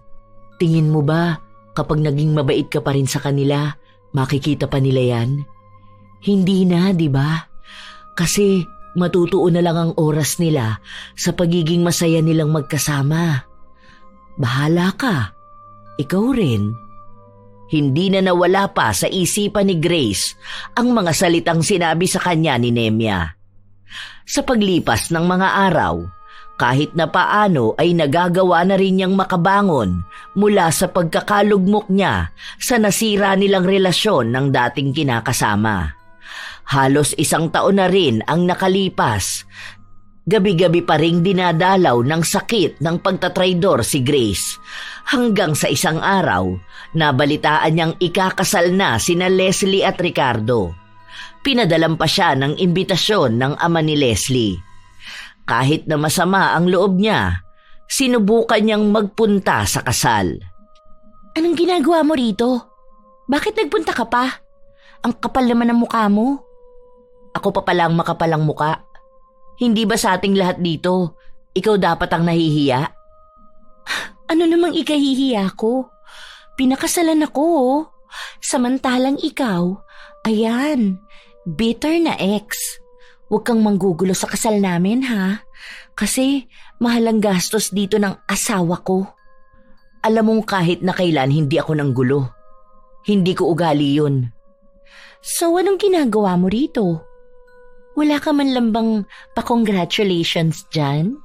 Tingin mo ba kapag naging mabait ka pa rin sa kanila, makikita pa nila yan? Hindi na, di ba? Kasi matutuon na lang ang oras nila sa pagiging masaya nilang magkasama. Bahala ka. Ikaw rin. Hindi na nawala pa sa isipan ni Grace ang mga salitang sinabi sa kanya ni Nemya. Sa paglipas ng mga araw, kahit na paano ay nagagawa na rin niyang makabangon mula sa pagkakalugmok niya sa nasira nilang relasyon ng dating kinakasama. Halos 1 taon na rin ang nakalipas. Gabi-gabi pa ring dinadalaw ng sakit ng pagtatraidor si Grace hanggang sa isang araw nabalitaan niyang ikakasal na sina Leslie at Ricardo. Pinadalan pa siya ng imbitasyon ng ama ni Leslie. Kahit na masama ang loob niya, sinubukan niyang magpunta sa kasal. Anong ginagawa mo rito? Bakit nagpunta ka pa? Ang kapal naman ng mukha mo. Ako pa palang makapalang muka. Hindi ba sa ating lahat dito, ikaw dapat ang nahihiya? Ano namang ikahihiya ko? Pinakasalan ako Samantalang ikaw, ayan, bitter na ex. Huwag kang manggugulo sa kasal namin ha, kasi mahal ang gastos dito ng asawa ko. Alam mong kahit na kailan hindi ako nang gulo. Hindi ko ugali yun. So anong ginagawa mo rito? Wala ka man lang bang pa-congratulations dyan?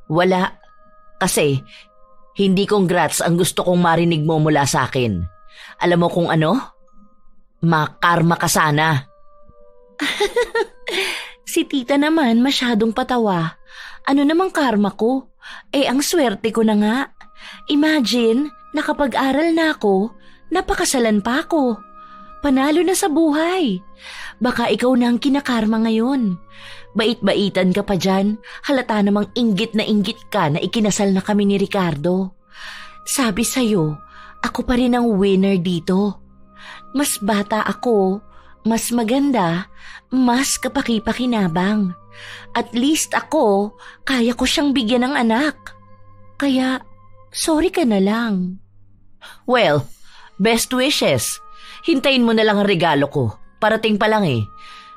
Wala. Kasi hindi congrats ang gusto kong marinig mo mula sa akin. Alam mo kung ano? Makarma ka sana. Si tita naman masyadong patawa. Ano namang karma ko? Ang swerte ko na nga. Imagine, nakapag-aral na ako, napakasalan pa ako. Panalo na sa buhay. Baka ikaw na ang kinakarma ngayon. Bait-baitan ka pa dyan, halata namang inggit ka na ikinasal na kami ni Ricardo. Sabi sa'yo, ako pa rin ang winner dito. Mas bata ako, mas maganda, mas kapaki-pakinabang. At least ako, kaya ko siyang bigyan ng anak. Kaya, sorry ka na lang. Well, best wishes. Hintayin mo na lang ang regalo ko. Parating pa lang eh.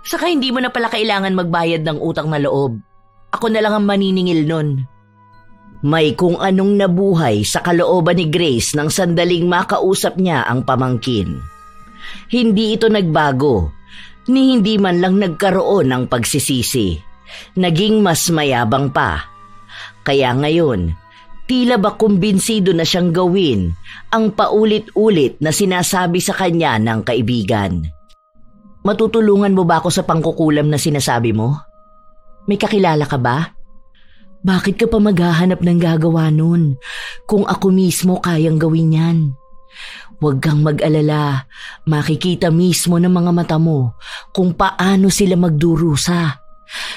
Saka hindi mo na pala kailangan magbayad ng utang na loob. Ako na lang ang maniningil nun. May kung anong nabuhay sa kalooban ni Grace nang sandaling makausap niya ang pamangkin. Hindi ito nagbago, ni hindi man lang nagkaroon ng pagsisisi. Naging mas mayabang pa. Kaya ngayon, tila ba kumbinsido na siyang gawin ang paulit-ulit na sinasabi sa kanya ng kaibigan. Matutulungan mo ba ako sa pangkukulam na sinasabi mo? May kakilala ka ba? Bakit ka pa maghahanap ng gagawa nun kung ako mismo kayang gawin yan? Huwag kang mag-alala, makikita mismo ng mga mata mo kung paano sila magdurusa.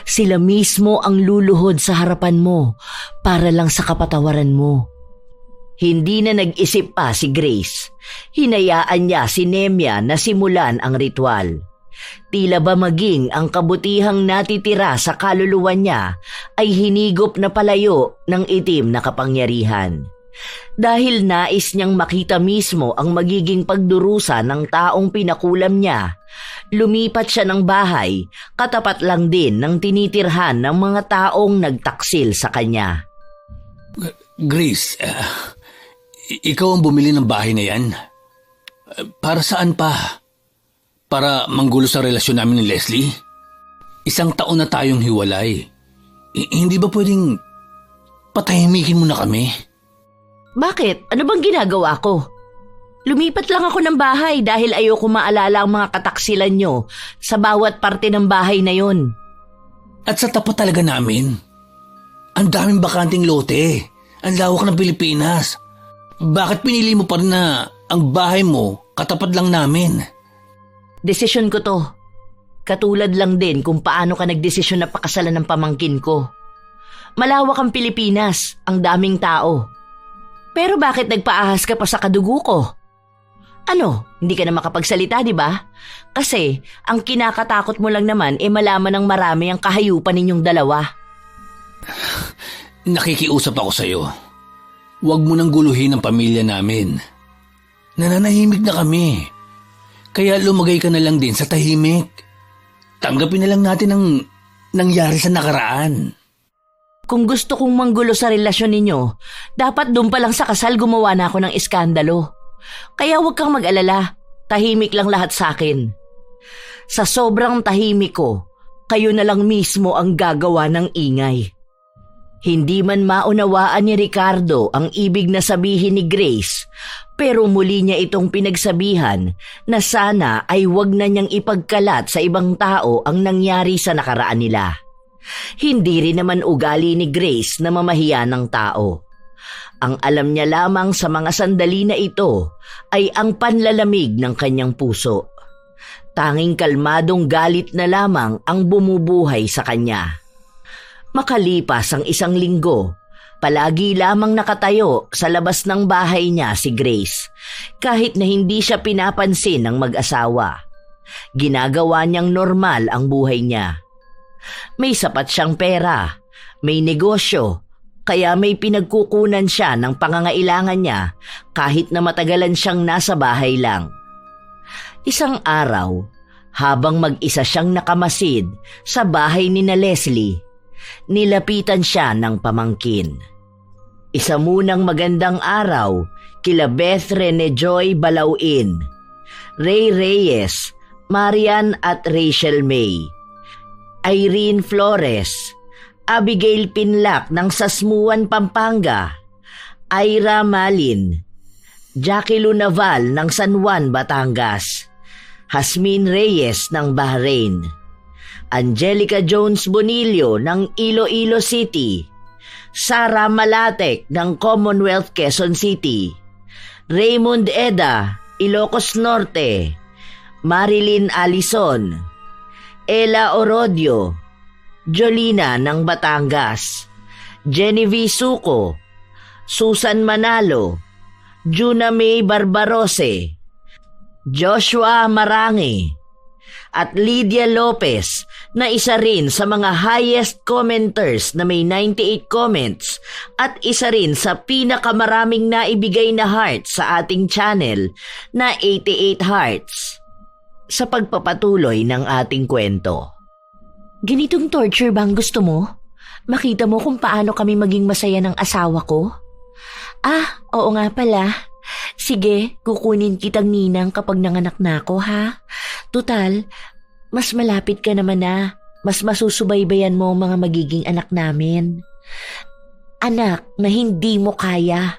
Sila mismo ang luluhod sa harapan mo para lang sa kapatawaran mo. Hindi na nag-isip pa si Grace. Hinayaan niya si Nemya na simulan ang ritual. Tila ba maging ang kabutihang natitira sa kaluluwa niya ay hinigop na palayo ng itim na kapangyarihan. Dahil nais niyang makita mismo ang magiging pagdurusa ng taong pinakulam niya, lumipat siya ng bahay, katapat lang din ng tinitirhan ng mga taong nagtaksil sa kanya. Grace, ikaw ang bumili ng bahay na yan? Para saan pa? Para manggulo sa relasyon namin ni Leslie? 1 taon na tayong hiwalay. Hindi ba pwedeng patahimikin mo na kami? Bakit? Ano bang ginagawa ko? Lumipat lang ako ng bahay dahil ayoko maalala ang mga kataksilan nyo sa bawat parte ng bahay na yon. At sa tapat talaga namin. Ang daming bakanting lote. Ang lawak ng Pilipinas. Bakit pinili mo pa rin na ang bahay mo katapat lang namin? Desisyon ko to. Katulad lang din kung paano ka nagdesisyon na pakasalan ng pamangkin ko. Malawak ang Pilipinas, ang daming tao. Pero bakit nagpaahas ka pa sa kadugo ko? Ano, hindi ka na makapagsalita, di ba? Kasi ang kinakatakot mo lang naman malaman ng marami ang kahayupan ninyong dalawa. Nakikiusap ako sa'yo. Huwag mo nang guluhin ang pamilya namin. Nananahimik na kami. Kaya lumagay ka na lang din sa tahimik. Tanggapin na lang natin ang nangyari sa nakaraan. Kung gusto kong manggulo sa relasyon ninyo, dapat doon pa lang sa kasal gumawa na ako ng iskandalo. Kaya huwag kang mag-alala, tahimik lang lahat sa akin. Sa sobrang tahimik ko, kayo na lang mismo ang gagawa ng ingay. Hindi man maunawaan ni Ricardo ang ibig na sabihin ni Grace, pero muli niya itong pinagsabihan na sana ay wag na niyang ipagkalat sa ibang tao ang nangyari sa nakaraan nila. Hindi rin naman ugali ni Grace na mamahiya ng tao. Ang alam niya lamang sa mga sandali na ito ay ang panlalamig ng kanyang puso. Tanging kalmadong galit na lamang ang bumubuhay sa kanya. Makalipas ang 1 linggo, palagi lamang nakatayo sa labas ng bahay niya si Grace, kahit na hindi siya pinapansin ng mag-asawa. Ginagawa niyang normal ang buhay niya. May sapat siyang pera, may negosyo, kaya may pinagkukunan siya ng pangangailangan niya kahit na matagalan siyang nasa bahay lang. Isang araw, habang mag-isa siyang nakamasid sa bahay ni na Leslie, nilapitan siya ng pamangkin. Isa munang magandang araw kila Beth Rene Joy Balauin, Ray Reyes, Marian at Rachel May, Irene Flores, Abigail Pinlac ng Sasmuan, Pampanga, Ira Malin, Jackie Lunaval ng San Juan, Batangas, Hasmin Reyes ng Bahrain, Angelica Jones Bonillo ng Iloilo City, Sara Malatek ng Commonwealth, Quezon City, Raymond Eda, Ilocos Norte, Marilyn Alison, Ella Orodio, Jolina ng Batangas, Genevieve Suco, Susan Manalo, Juna May Barbarose, Joshua Marangi, at Lydia Lopez na isa rin sa mga highest commenters na may 98 comments at isa rin sa pinakamaraming naibigay na hearts sa ating channel na 88 hearts. Sa pagpapatuloy ng ating kwento. Ganitong torture bang gusto mo? Makita mo kung paano kami maging masaya ng asawa ko? Ah, oo nga pala. Sige, kukunin kitang ninang kapag nanganak na ako, ha? Tutal, mas malapit ka naman na. Mas masusubaybayan mo ang mga magiging anak namin. Anak na hindi mo kaya.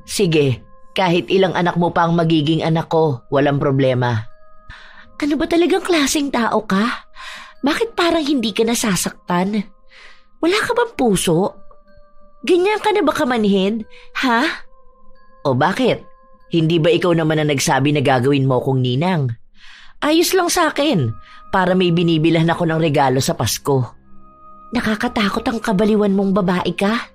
Sige, kahit ilang anak mo pa ang magiging anak ko, walang problema. Ano ba talagang klaseng tao ka? Bakit parang hindi ka nasasaktan? Wala ka bang puso? Ganyan ka na ba kamanhid? Ha? O bakit? Hindi ba ikaw naman ang nagsabi na gagawin mo kong ninang? Ayos lang sa akin, para may binibilhan ako ng regalo sa Pasko. Nakakatakot ang kabaliwan mong babae ka.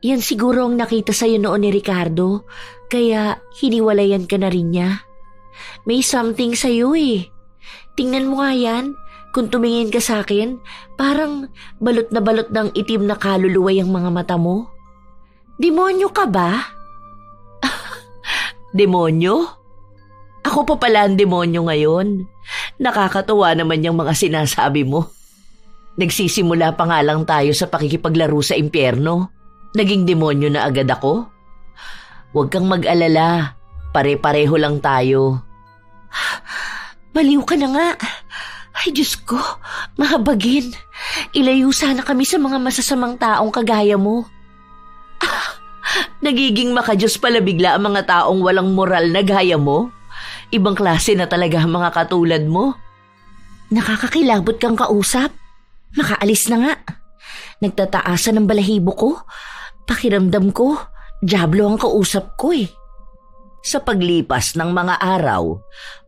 Yan siguro ang nakita sa'yo noon ni Ricardo, kaya hiniwalayan ka na rin niya. May something sa'yo eh. Tingnan mo nga yan, kung tumingin ka sa akin, parang balot ng itim na kaluluwa ang mga mata mo. Demonyo ka ba? Demonyo? Ako pa pala ang demonyo ngayon. Nakakatuwa naman yung mga sinasabi mo. Nagsisimula pa nga lang tayo sa pakikipaglaro sa impyerno. Naging demonyo na agad ako. Huwag kang mag-alala. Pare-pareho lang tayo. Baliw ka na nga. Ay Diyos ko, mahabagin. Ilayo sana kami sa mga masasamang taong kagaya mo. Nagiging makadiyos pala bigla ang mga taong walang moral na gaya mo. Ibang klase na talaga ang mga katulad mo. Nakakakilabot kang kausap. Makaalis na nga. Nagtataasan ng balahibo ko. Pakiramdam ko, dyablo ang kausap ko eh. Sa paglipas ng mga araw,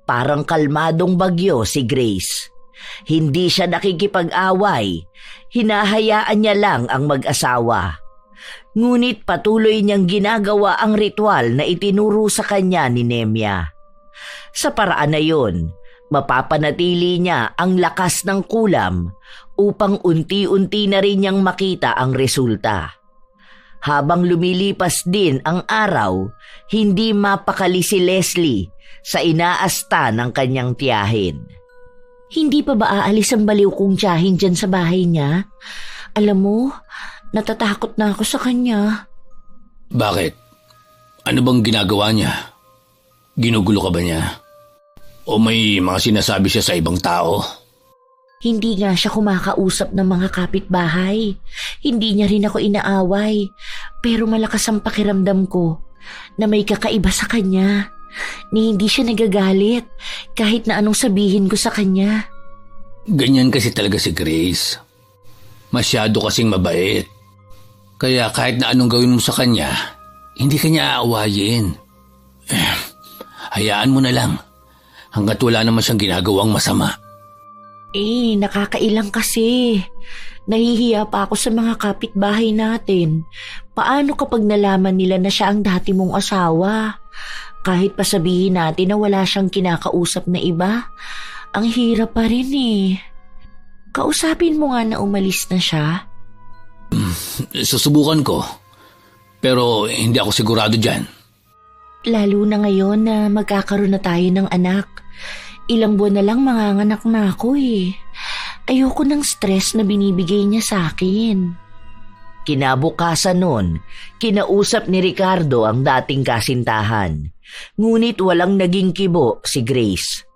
parang kalmadong bagyo si Grace. Hindi siya nakikipag-away. Hinahayaan niya lang ang mag-asawa. Ngunit patuloy niyang ginagawa ang ritual na itinuro sa kanya ni Nemya. Sa paraan na yun, mapapanatili niya ang lakas ng kulam upang unti-unti na rin niyang makita ang resulta. Habang lumilipas din ang araw, hindi mapakali si Leslie sa inaasta ng kanyang tiyahin. Hindi pa ba aalis ang baliw kong tiyahin dyan sa bahay niya? Alam mo, natatakot na ako sa kanya. Bakit? Ano bang ginagawa niya? Ginugulo ka ba niya? O may mga sinasabi siya sa ibang tao? Hindi nga siya kumakausap ng mga kapitbahay. Hindi niya rin ako inaaway. Pero malakas ang pakiramdam ko na may kakaiba sa kanya. Ni hindi siya nagagalit kahit na anong sabihin ko sa kanya. Ganyan kasi talaga si Grace. Masyado kasing mabait. Kaya kahit na anong gawin mo sa kanya, hindi ka niya aawayin. Hayaan mo na lang. Hanggat wala naman siyang ginagawang masama. Nakakailang kasi. Nahihiya pa ako sa mga kapitbahay natin. Paano kapag nalaman nila na siya ang dati mong asawa? Kahit pa sabihin natin na wala siyang kinakausap na iba, ang hirap pa rin eh. Kausapin mo nga na umalis na siya. Susubukan ko. Pero hindi ako sigurado dyan. Lalo na ngayon na magkakaroon na tayo ng anak. Ilang buwan na lang manganganak na ako eh. Ayoko ng stress na binibigay niya sa akin. Kinabukasan nun, kinausap ni Ricardo ang dating kasintahan. Ngunit walang naging kibo si Grace.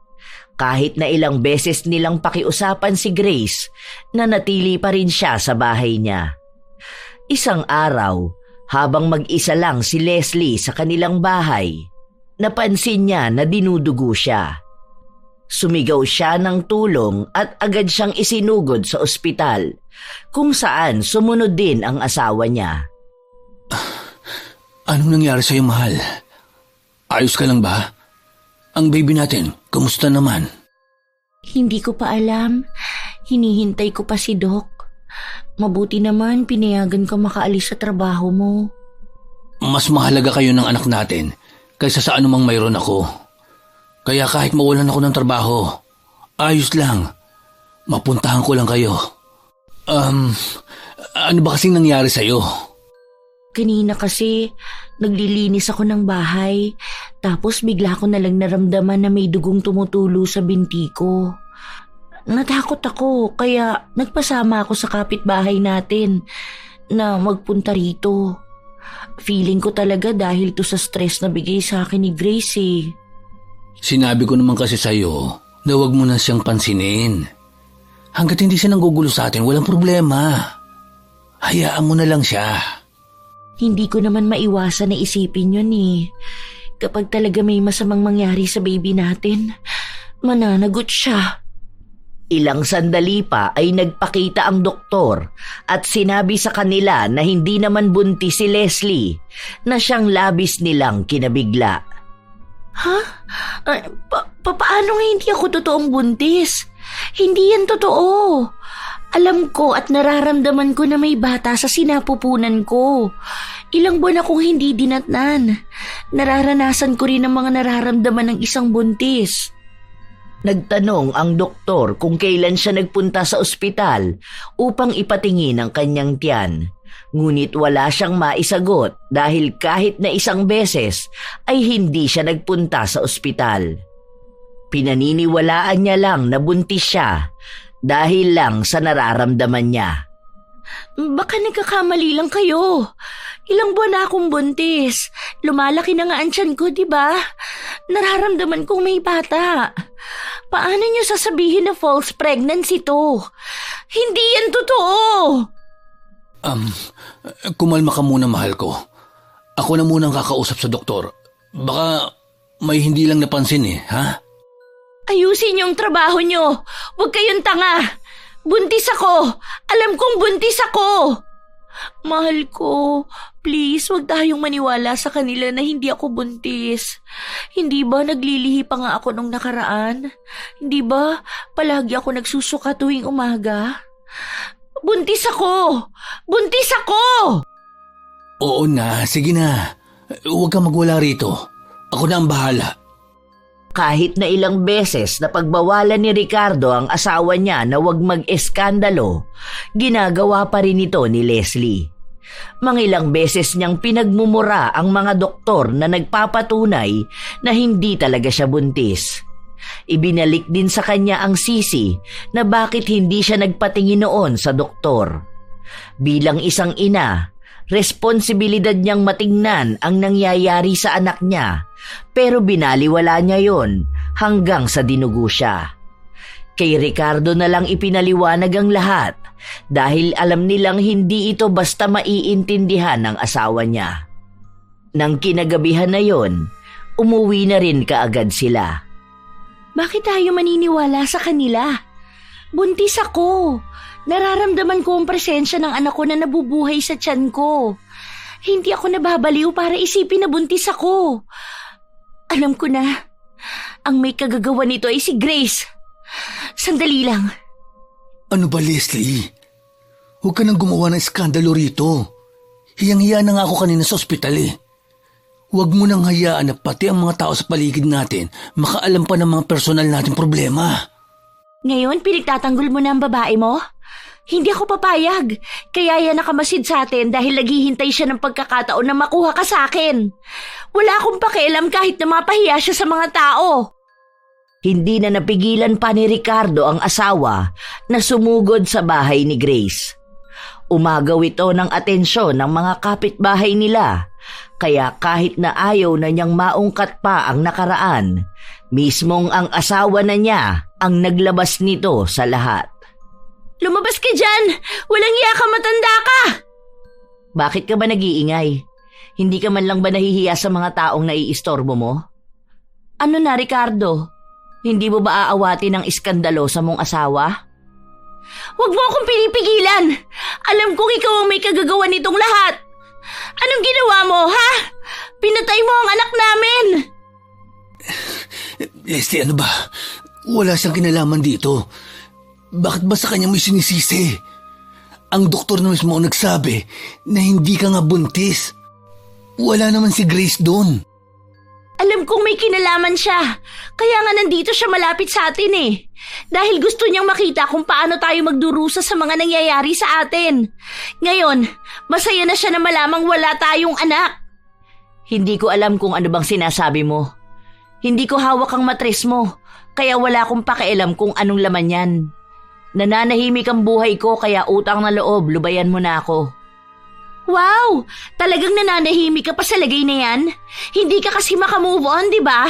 Kahit na ilang beses nilang pakiusapan si Grace, nanatili pa rin siya sa bahay niya. Isang araw, habang mag-isa lang si Leslie sa kanilang bahay, napansin niya na dinudugo siya. Sumigaw siya ng tulong at agad siyang isinugod sa ospital, kung saan sumunod din ang asawa niya. Anong nangyari sa'yo, mahal? Ayos ka lang ba? Ang baby natin, kamusta naman? Hindi ko pa alam. Hinihintay ko pa si Doc. Mabuti naman pinayagan ka makaalis sa trabaho mo. Mas mahalaga kayo ng anak natin kaysa sa anumang mayroon ako. Kaya kahit mawalan ako ng trabaho, ayos lang. Mapuntahan ko lang kayo. Ano ba kasing nangyari sa'yo? Kanina kasi, naglilinis ako ng bahay. Tapos bigla ko nalang naramdaman na may dugong tumutulo sa binti ko. Natakot ako, kaya nagpasama ako sa kapitbahay natin na magpunta rito. Feeling ko talaga dahil to sa stress na bigay sa akin ni Grace eh. Sinabi ko naman kasi sa'yo na huwag mo na siyang pansinin. Hanggat hindi siya nanggugulo sa atin, walang problema. Hayaan mo na lang siya. Hindi ko naman maiwasan na isipin yun eh. Kapag talaga may masamang mangyari sa baby natin, mananagot siya. Ilang sandali pa ay nagpakita ang doktor at sinabi sa kanila na hindi naman buntis si Leslie, na siyang labis nilang kinabigla. Ha? Paano nga hindi ako totoong buntis? Hindi yan totoo. Alam ko at nararamdaman ko na may bata sa sinapupunan ko. Ilang buwan akong hindi dinatnan. Nararanasan ko rin ang mga nararamdaman ng isang buntis. Nagtanong ang doktor kung kailan siya nagpunta sa ospital upang ipatingin ang kanyang tiyan. Ngunit wala siyang maisagot dahil kahit na isang beses ay hindi siya nagpunta sa ospital. Pinaniniwalaan niya lang na buntis siya dahil lang sa nararamdaman niya. Baka nagkakamali lang kayo. Ilang buwan na akong buntis. Lumalaki na nga ang tiyan ko, di ba? Nararamdaman kong may bata. Paano niyo sasabihin na false pregnancy to? Hindi yan totoo! Kumalma ka muna, mahal ko. Ako na munang kakausap sa doktor. Baka may hindi lang napansin ha? Ayusin niyo ang trabaho niyo. Huwag kayong tanga. Buntis ako. Alam kong buntis ako. Mahal ko, please wag tayong maniwala sa kanila na hindi ako buntis. Hindi ba naglilihi pa nga ako nung nakaraan? Hindi ba palagi ako nagsusuka tuwing umaga? Buntis ako! Buntis ako! Oo na, sige na. Huwag kang magwala rito. Ako na ang bahala. Kahit na ilang beses na pagbawalan ni Ricardo ang asawa niya na huwag mag-eskandalo, ginagawa pa rin ito ni Leslie. Mangilang beses niyang pinagmumura ang mga doktor na nagpapatunay na hindi talaga siya buntis. Ibinalik din sa kanya ang sisi na bakit hindi siya nagpatingin noon sa doktor. Bilang isang ina, responsibilidad niyang matingnan ang nangyayari sa anak niya, pero binaliwala niya yon hanggang sa dinugo siya. Kay Ricardo na lang ipinaliwanag ang lahat dahil alam nilang hindi ito basta maiintindihan ng asawa niya. Nang kinagabihan na yon, umuwi na rin kaagad sila. Bakit tayo maniniwala sa kanila? Buntis ako. Nararamdaman ko ang presensya ng anak ko na nabubuhay sa tiyan ko. Hindi ako nababaliw para isipin na buntis ako. Alam ko na, ang may kagagawa nito ay si Grace. Sandali lang. Ano ba, Leslie? Huwag ka nang gumawa ng skandalo rito. Hiyang-hiya na nga ako kanina sa ospital Huwag mo nang hayaan na pati ang mga tao sa paligid natin makaalam pa ng mga personal nating problema. Ngayon, pinagtatanggol mo na ang babae mo? Hindi ako papayag. Kaya yan nakamasid sa atin dahil naghihintay siya ng pagkakataon na makuha ka sa akin. Wala akong pakialam kahit na mapahiya siya sa mga tao. Hindi na napigilan pa ni Ricardo ang asawa na sumugod sa bahay ni Grace. Umagaw ito ng atensyon ng mga kapitbahay nila, kaya kahit na ayaw na niyang maungkat pa ang nakaraan, mismong ang asawa na niya ang naglabas nito sa lahat. Lumabas ka dyan! Walang iya ka, matanda ka! Bakit ka ba nag-iingay? Hindi ka man lang ba nahihiya sa mga taong naiistorbo mo? Ano na, Ricardo? Hindi mo ba aawatin ang iskandalo sa mong asawa? Huwag mo akong pinipigilan! Alam kong ikaw ang may kagagawa nitong lahat! Anong ginawa mo, ha? Pinatay mo ang anak namin! Leslie, ano ba? Wala siyang kinalaman dito. Bakit ba sa kanya may sinisisi? Ang doktor na mismo ang nagsabi na hindi ka nga buntis. Wala naman si Grace doon. Alam kong may kinalaman siya. Kaya nga nandito siya malapit sa atin Dahil gusto niyang makita kung paano tayo magdurusa sa mga nangyayari sa atin. Ngayon, masaya na siya na malamang wala tayong anak. Hindi ko alam kung ano bang sinasabi mo. Hindi ko hawak ang matres mo, kaya wala akong pakialam kung anong laman yan. Nananahimik ang buhay ko kaya utang na loob, lubayan mo na ako. Wow! Talagang nananahimik ka pa sa lagay na yan? Hindi ka kasi makamove on, di ba?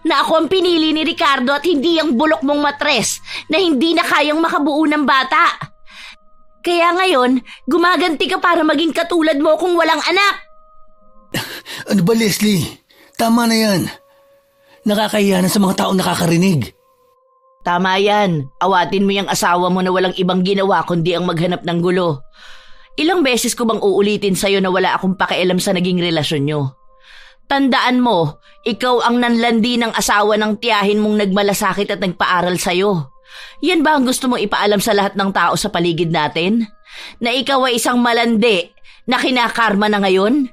Na ako ang pinili ni Ricardo at hindi ang bulok mong matres na hindi na kayang makabuo ng bata. Kaya ngayon, gumaganti ka para maging katulad mo kung walang anak. Ano ba, Leslie? Tama na yan. Nakakahiya na sa mga taong nakakarinig. Tama yan. Awatin mo yung asawa mo na walang ibang ginawa kundi ang maghanap ng gulo. Ilang beses ko bang uulitin sa'yo na wala akong pakialam sa naging relasyon nyo? Tandaan mo, ikaw ang nanlandi ng asawa ng tiyahin mong nagmalasakit at nagpaaral sa'yo. Yan ba ang gusto mong ipaalam sa lahat ng tao sa paligid natin? Na ikaw ay isang malandi na kinakarma na ngayon?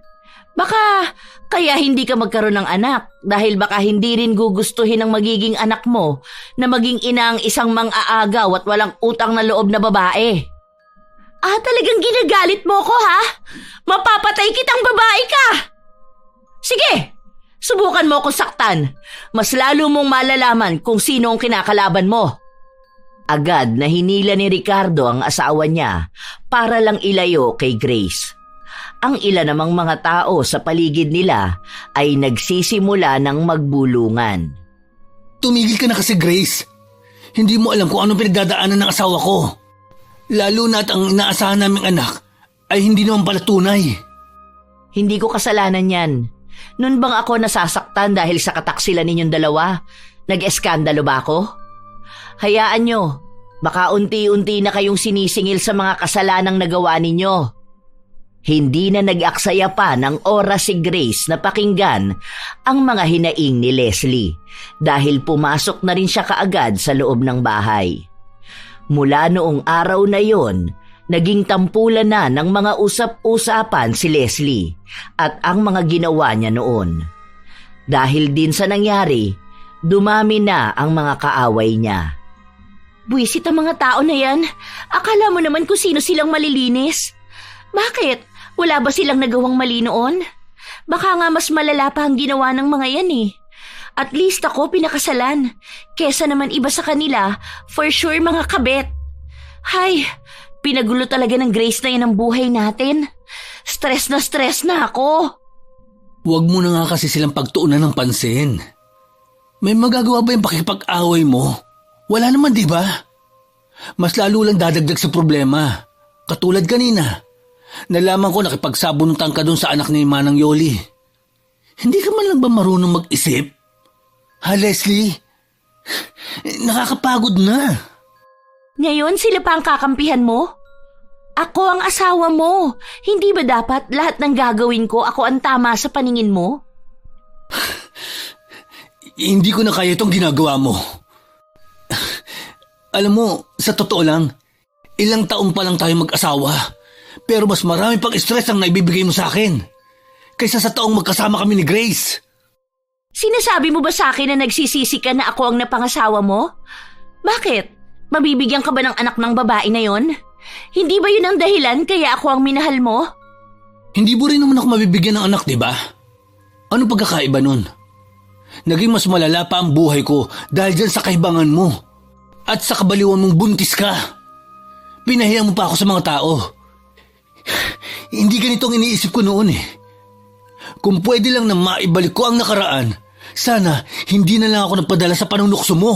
Baka kaya hindi ka magkaroon ng anak dahil baka hindi rin gugustuhin ng magiging anak mo na maging ina ang isang mang-aagaw at walang utang na loob na babae. Talagang ginagalit mo ko ha? Mapapatay kitang babae ka! Sige, subukan mo akong saktan. Mas lalo mong malalaman kung sino ang kinakalaban mo. Agad na hinila ni Ricardo ang asawa niya para lang ilayo kay Grace. Ang ilan namang mga tao sa paligid nila ay nagsisimula ng magbulungan. Tumigil ka na kasi, Grace. Hindi mo alam kung anong pinagdadaanan ng asawa ko. Lalo na't ang inaasahan naming anak ay hindi naman pala tunay. Hindi ko kasalanan yan. Noon bang ako nasasaktan dahil sa kataksilan ninyong dalawa? Nag-eskandalo ba ako? Hayaan nyo, baka unti-unti na kayong sinisingil sa mga kasalanang nagawa ninyo. Hindi na nag-aksaya pa ng oras si Grace na pakinggan ang mga hinaing ni Leslie dahil pumasok na rin siya kaagad sa loob ng bahay. Mula noong araw na yon, naging tampulan na ng mga usap-usapan si Leslie at ang mga ginawa niya noon. Dahil din sa nangyari, dumami na ang mga kaaway niya. Buwisit ang mga tao na yan. Akala mo naman kung sino silang malilinis. Bakit? Wala ba silang nagawang mali noon? Baka nga mas malala pa ang ginawa ng mga yan eh. At least ako pinakasalan. Kesa naman iba sa kanila, for sure mga kabet. Hay, pinagulo talaga ng Grace na yan ang buhay natin. Stress na ako. Huwag mo na nga kasi silang pagtuunan ng pansin. May magagawa ba yung pakipag-away mo? Wala naman, di ba? Mas lalo lang dadagdag sa problema. Katulad kanina. Nalaman ko nakipagsabunutan ka dun sa anak ni Manang Yoli. Hindi ka man lang ba marunong mag-isip? Ha, Leslie? Nakakapagod na. Ngayon sila pa ang kakampihan mo? Ako ang asawa mo. Hindi ba dapat lahat ng gagawin ko ako ang tama sa paningin mo? Hindi ko na kaya itong ginagawa mo. Alam mo, sa totoo lang, ilang taon pa lang tayo mag-asawa. Pero mas marami pang stress ang naibibigay mo sa akin kaysa sa taong magkasama kami ni Grace. Sinasabi mo ba sa akin na nagsisisi ka na ako ang napangasawa mo? Bakit? Mabibigyan ka ba ng anak ng babae na yon? Hindi ba yun ang dahilan kaya ako ang minahal mo? Hindi mo rin naman ako mabibigyan ng anak, di ba? Ano pagkakaiba nun? Naging mas malala pa ang buhay ko dahil dyan sa kaibangan mo. At sa kabaliwan mong buntis ka. Pinahiya mo pa ako sa mga tao. Hindi ganito ang iniisip ko noon eh. Kung pwede lang na maibalik ko ang nakaraan, sana hindi na lang ako nagpadala sa panunukso mo.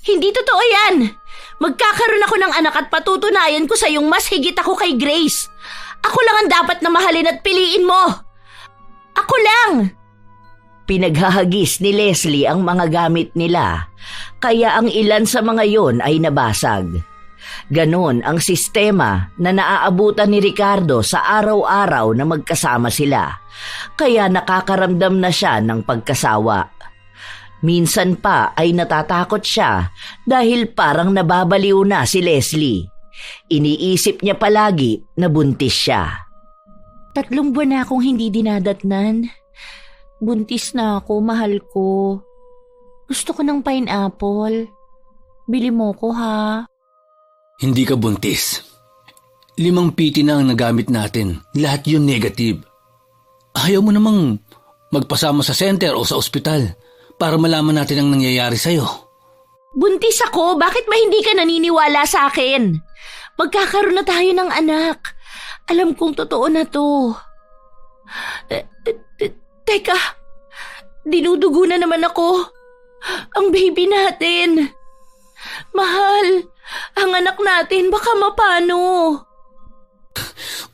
Hindi totoo yan! Magkakaroon ako ng anak at patutunayan ko sa iyong mas higit ako kay Grace. Ako lang ang dapat na mahalin at piliin mo. Ako lang! Pinaghahagis ni Leslie ang mga gamit nila, kaya ang ilan sa mga yon ay nabasag. Ganon ang sistema na naaabutan ni Ricardo sa araw-araw na magkasama sila, kaya nakakaramdam na siya ng pagkasawa. Minsan pa ay natatakot siya dahil parang nababaliw na si Leslie. Iniisip niya palagi na buntis siya. 3 buwan na akong hindi dinadatnan. Buntis na ako, mahal ko. Gusto ko ng pineapple. Bili mo ko ha. Hindi ka buntis. 5 piti na ang nagamit natin. Lahat yun negative. Ayaw mo namang magpasama sa center o sa ospital para malaman natin ang nangyayari sa'yo. Buntis ako, bakit ba hindi ka naniniwala sa akin? Magkakaroon na tayo ng anak. Alam kong totoo na to. Teka, dinudugo na naman ako. Ang baby natin. Mahal, ang anak natin baka mapano.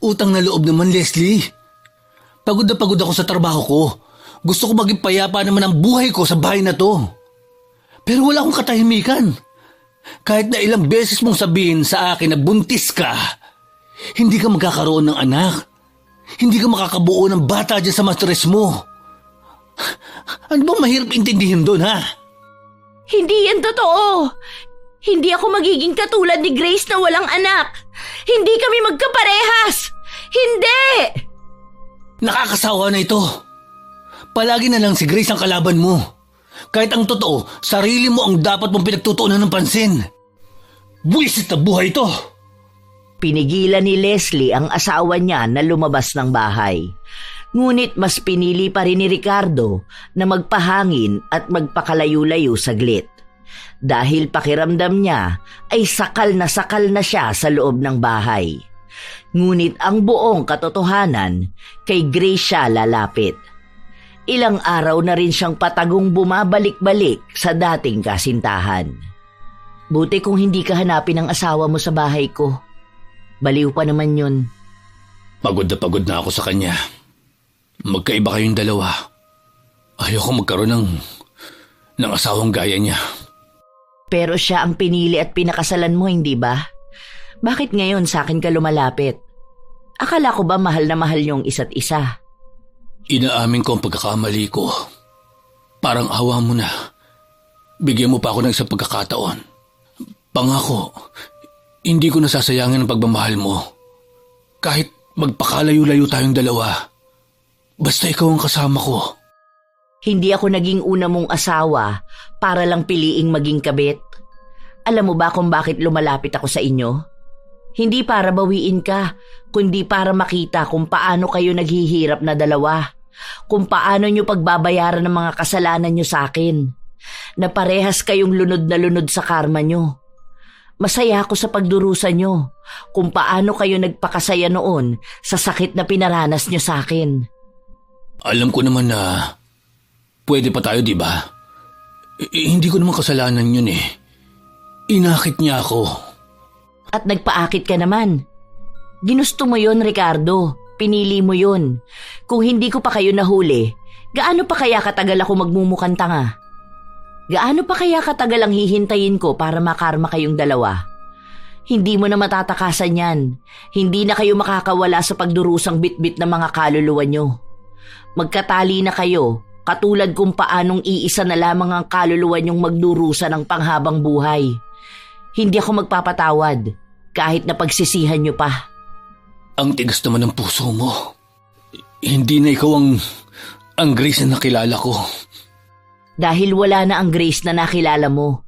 Utang na loob naman, Leslie. Pagod na pagod ako sa trabaho ko. Gusto ko maging payapa naman ang buhay ko sa bahay na to. Pero wala akong katahimikan. Kahit na ilang beses mong sabihin sa akin na buntis ka, hindi ka magkakaroon ng anak. Hindi ka makakabuo ng bata dyan sa matres mo. Ano bang mahirap intindihin doon, ha? Hindi yan totoo. Hindi ako magiging katulad ni Grace na walang anak. Hindi kami magkaparehas. Hindi! Nakakasawa na ito. Palagi na lang si Grace ang kalaban mo. Kahit ang totoo, sarili mo ang dapat mong pinagtutuunan ng pansin. Buwisit na buhay ito. Pinigilan ni Leslie ang asawa niya na lumabas ng bahay. Ngunit mas pinili pa rin ni Ricardo na magpahangin at magpakalayo-layo saglit. Dahil pakiramdam niya ay sakal na siya sa loob ng bahay. Ngunit ang buong katotohanan, kay Grace siya lalapit. Ilang araw na rin siyang patagong bumabalik-balik sa dating kasintahan. Buti kung hindi ka hanapin ang asawa mo sa bahay ko. Baliw pa naman yun. Pagod na ako sa kanya. Magkaiba kayong dalawa. Ayoko magkaroon ng asawang gaya niya. Pero siya ang pinili at pinakasalan mo, hindi ba? Bakit ngayon sa akin ka lumalapit? Akala ko ba mahal na mahal niyong isa't isa? Inaamin ko ang pagkakamali ko. Parang awa mo na. Bigyan mo pa ako ng isang pagkakataon. Pangako, hindi ko nasasayangin ang pagmamahal mo. Kahit magpakalayo-layo tayong dalawa. Basta ikaw ang kasama ko. Hindi ako naging una mong asawa para lang piliing maging kabit. Alam mo ba kung bakit lumalapit ako sa inyo? Hindi para bawiin ka, kundi para makita kung paano kayo naghihirap na dalawa. Kung paano nyo pagbabayaran ng mga kasalanan nyo sa akin. Na parehas kayong lunod na lunod sa karma nyo. Masaya ako sa pagdurusa nyo kung paano kayo nagpakasaya noon sa sakit na pinaranas nyo sa akin. Alam ko naman na pwede pa tayo, di ba? Hindi ko naman kasalanan yun eh. Inakit niya ako. At nagpaakit ka naman. Ginusto mo yon, Ricardo. Pinili mo yon. Kung hindi ko pa kayo nahuli, gaano pa kaya katagal ako magmumukhang tanga? Gaano pa kaya katagal ang hihintayin ko para makarma kayong dalawa? Hindi mo na matatakasan yan. Hindi na kayo makakawala sa pagdurusang bitbit ng mga kaluluwa nyo. Magkatali na kayo, katulad kung paanong iisa na lamang ang kaluluwa nyong magdurusa ng panghabang buhay. Hindi ako magpapatawad, kahit na pagsisihan nyo pa. Ang tigas naman ng puso mo. Hindi na ikaw ang Grace na nakilala ko. Dahil wala na ang Grace na nakilala mo.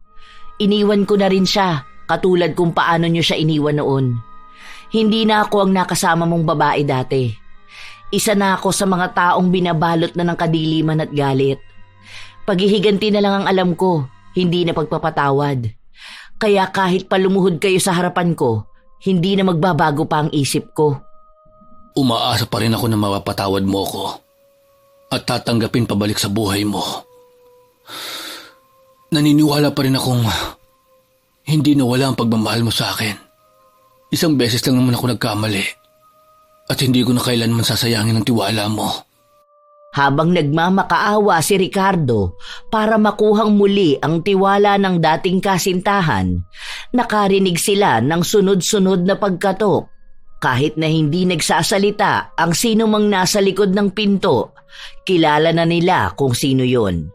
Iniwan ko na rin siya, katulad kung paano nyo siya iniwan noon. Hindi na ako ang nakasama mong babae dati. Isa na ako sa mga taong binabalot na ng kadiliman at galit. Paghihiganti na lang ang alam ko, hindi na pagpapatawad. Kaya kahit palumuhod kayo sa harapan ko, hindi na magbabago pa ang isip ko. Umaasa pa rin ako na mapapatawad mo ko at tatanggapin pabalik sa buhay mo. Naniniwala pa rin akong hindi nawala ang pagmamahal mo sa akin. Isang beses lang naman ako nagkamali at hindi ko na kailanman sasayangin ang tiwala mo. Habang nagmamakaawa si Ricardo para makuhang muli ang tiwala ng dating kasintahan, nakarinig sila ng sunod-sunod na pagkatok. Kahit na hindi nagsasalita ang sino mang nasa likod ng pinto, kilala na nila kung sino yon.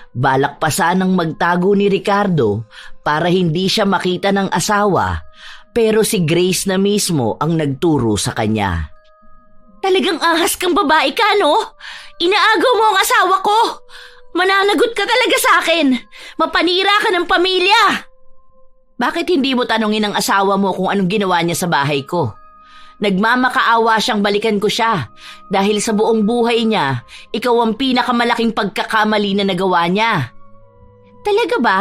Balak pa sanang magtago ni Ricardo para hindi siya makita ng asawa, pero si Grace na mismo ang nagturo sa kanya. Talagang ahas kang babae ka, no? Inaagaw mo ang asawa ko. Mananagot ka talaga sa akin. Mapanira ka ng pamilya. Bakit hindi mo tanungin ang asawa mo kung anong ginawa niya sa bahay ko? Nagmamakaawa siyang balikan ko siya dahil sa buong buhay niya, ikaw ang pinakamalaking pagkakamali na nagawa niya. Talaga ba?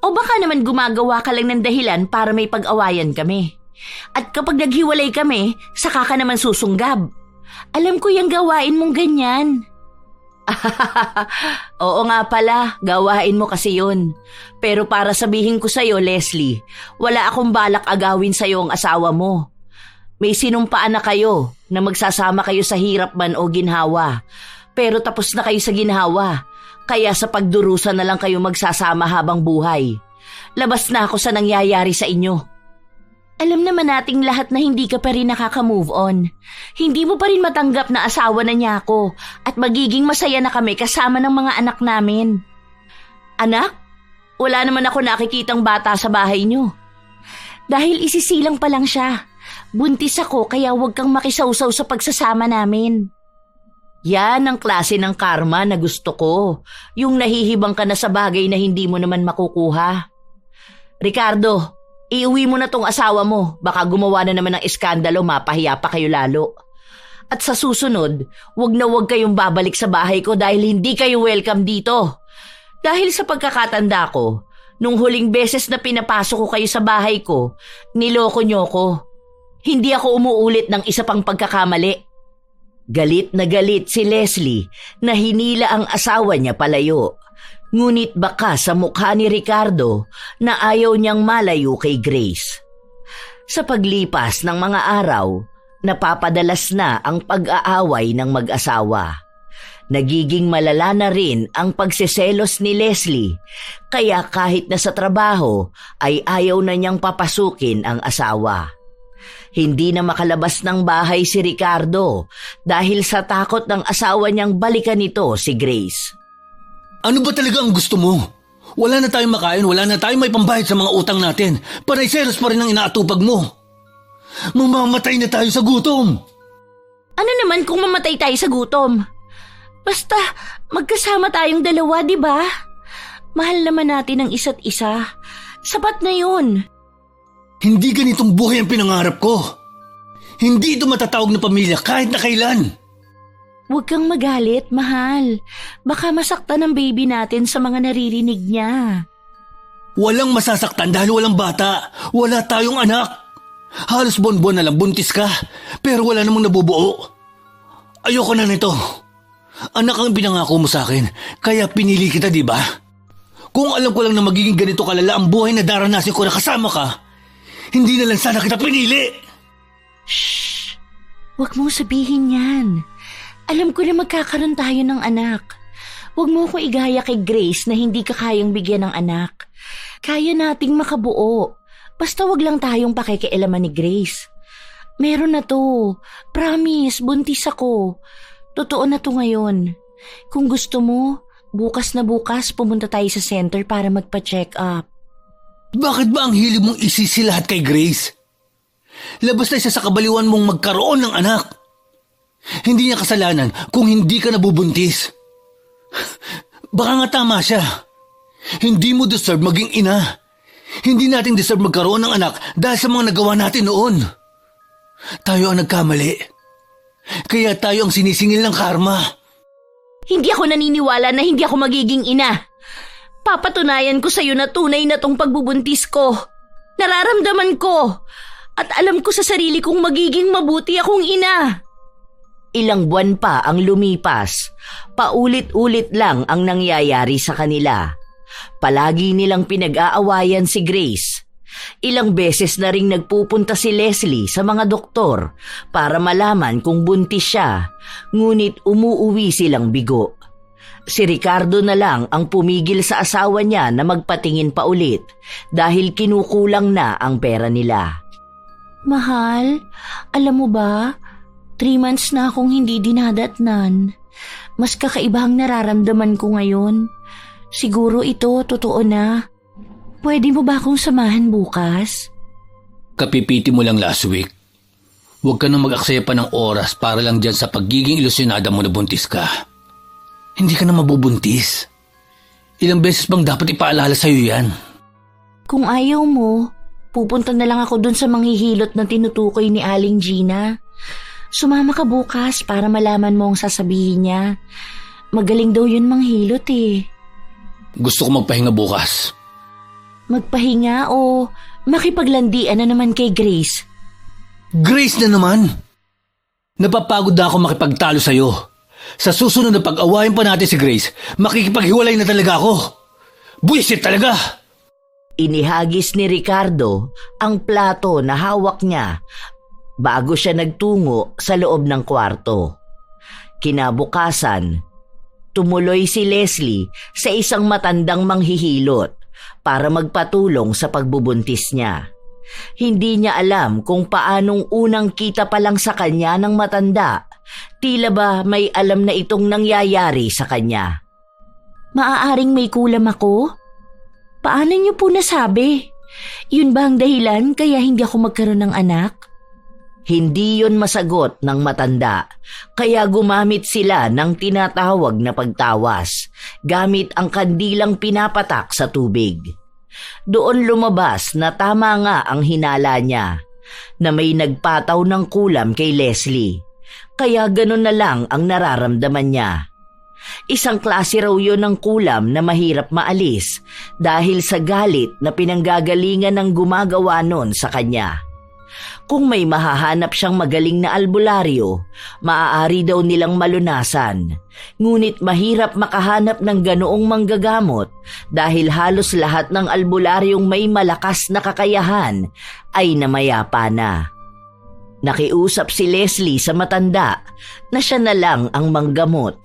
O baka naman gumagawa ka lang ng dahilan para may pag-awayan kami. At kapag naghiwalay kami, saka ka naman susunggab. Alam ko yung gawain mong ganyan. Oo nga pala, gawain mo kasi yun. Pero para sabihin ko sa'yo, Leslie, wala akong balak agawin sa'yo ang asawa mo. May sinumpaan na kayo na magsasama kayo sa hirap man o ginhawa. Pero tapos na kayo sa ginhawa. Kaya sa pagdurusa na lang kayo magsasama habang buhay. Labas na ako sa nangyayari sa inyo. Alam naman nating lahat na hindi ka pa rin nakaka-move on. Hindi mo pa rin matanggap na asawa na niya ako at magiging masaya na kami kasama ng mga anak namin. Anak, wala naman ako nakikitang bata sa bahay niyo. Dahil isisilang pa lang siya. Buntis ako kaya huwag kang makisawsaw sa pagsasama namin. Yan ang klase ng karma na gusto ko. Yung nahihibang ka na sa bagay na hindi mo naman makukuha. Ricardo, iuwi mo na tong asawa mo. Baka gumawa na naman ng iskandalo, mapahiya pa kayo lalo. At sa susunod, huwag na huwag kayong babalik sa bahay ko dahil hindi kayo welcome dito. Dahil sa pagkakatanda ko, nung huling beses na pinapasok ko kayo sa bahay ko, niloko niyo ko. Hindi ako umuulit ng isa pang pagkakamali. Galit na galit si Leslie na hinila ang asawa niya palayo. Ngunit baka sa mukha ni Ricardo na ayaw niyang malayo kay Grace. Sa paglipas ng mga araw, napapadalas na ang pag-aaway ng mag-asawa. Nagiging malala na rin ang pagseselos ni Leslie, kaya kahit na sa trabaho ay ayaw na niyang papasukin ang asawa. Hindi na makalabas ng bahay si Ricardo dahil sa takot ng asawa niyang balikan nito si Grace. Ano ba talaga ang gusto mo? Wala na tayong makain, wala na tayong may pambayad sa mga utang natin. Panay-selos pa rin ang inaatupag mo. Mamamatay na tayo sa gutom. Ano naman kung mamatay tayo sa gutom? Basta magkasama tayong dalawa, di ba? Mahal naman natin ang isa't isa. Sapat na yun. Hindi ganitong buhay ang pinangarap ko. Hindi ito matatawag na pamilya kahit na kailan. Huwag kang magalit, mahal. Baka masaktan ang baby natin sa mga naririnig niya. Walang masasaktan dahil walang bata. Wala tayong anak. Halos buwan-buwan na lang buntis ka, pero wala namang nabubuo. Ayoko na nito. Anak ang pinangako mo sa akin, kaya pinili kita, di ba? Kung alam ko lang na magiging ganito kalala ang buhay na daranasin ko na kasama ka, hindi na lang sana kita pinili. Shh! Huwag mong sabihin yan. Alam ko na magkakaroon tayo ng anak. Huwag mo akong igaya kay Grace na hindi ka kayang bigyan ng anak. Kaya nating makabuo. Basta wag lang tayong pakikialaman ni Grace. Meron na to. Promise, buntis ako. Totoo na to ngayon. Kung gusto mo, bukas na bukas pumunta tayo sa center para magpa-check up. Bakit ba ang hilig mong isisi lahat kay Grace? Labas na siya sa kabaliwan mong magkaroon ng anak. Hindi niya kasalanan kung hindi ka nabubuntis. Baka nga tama siya. Hindi mo deserve maging ina. Hindi natin deserve magkaroon ng anak dahil sa mga nagawa natin noon. Tayo ang nagkamali. Kaya tayo ang sinisingil ng karma. Hindi ako naniniwala na hindi ako magiging ina. Papatunayan ko sa'yo na tunay na tong pagbubuntis ko. Nararamdaman ko. At alam ko sa sarili kong magiging mabuti akong ina. Ilang buwan pa ang lumipas. Paulit-ulit lang ang nangyayari sa kanila. Palagi nilang pinag-aawayan si Grace. Ilang beses na ring nagpupunta si Leslie sa mga doktor para malaman kung buntis siya, ngunit umuuwi silang bigo. Si Ricardo na lang ang pumigil sa asawa niya na magpatingin pa ulit dahil kinukulang na ang pera nila. Mahal, alam mo ba, 3 months na akong hindi dinadatnan. Mas kakaiba ang nararamdaman ko ngayon. Siguro ito, totoo na. Pwede mo ba akong samahan bukas? Kapipiti mo lang last week. Huwag ka nang mag-aksaya pa ng oras para lang dyan sa pagiging ilusyonada mo na buntis ka. Hindi ka na mabubuntis. Ilang beses bang dapat ipaalala sa'yo yan? Kung ayaw mo, pupunta na lang ako dun sa manghihilot na tinutukoy ni Aling Gina. Sumama ka bukas para malaman mo ang sasabihin niya. Magaling daw yun manghilot eh. Gusto ko magpahinga bukas. Magpahinga o makipaglandian na naman kay Grace? Grace na naman? Napapagod na ako makipagtalo sa'yo. Sa susunod na pag-awayan pa natin si Grace, makikipaghiwalay na talaga ako. Buisit talaga! Inihagis ni Ricardo ang plato na hawak niya bago siya nagtungo sa loob ng kwarto. Kinabukasan, Tumuloy si Leslie sa isang matandang manghihilot para magpatulong sa pagbubuntis niya. Hindi niya alam kung paanong unang kita pa lang sa kanya ng matanda. Tila ba may alam na itong nangyayari sa kanya. Maaaring may kulam ako? Paano niyo po nasabi? Yun ba ang dahilan kaya hindi ako magkaroon ng anak? Hindi yun masagot ng matanda, kaya gumamit sila ng tinatawag na pagtawas, gamit ang kandilang pinapatak sa tubig. Doon lumabas na tama nga ang hinala niya, na may nagpataw ng kulam kay Leslie, kaya ganun na lang ang nararamdaman niya. Isang klase raw yun ng kulam na mahirap maalis dahil sa galit na pinanggagalingan ng gumagawa nun sa kanya. Kung may mahahanap siyang magaling na albularyo, maaari daw nilang malunasan. Ngunit mahirap makahanap ng ganoong manggagamot dahil halos lahat ng albularyong may malakas na kakayahan ay namayapa na. Nakiusap si Leslie sa matanda na siya na lang ang manggamot.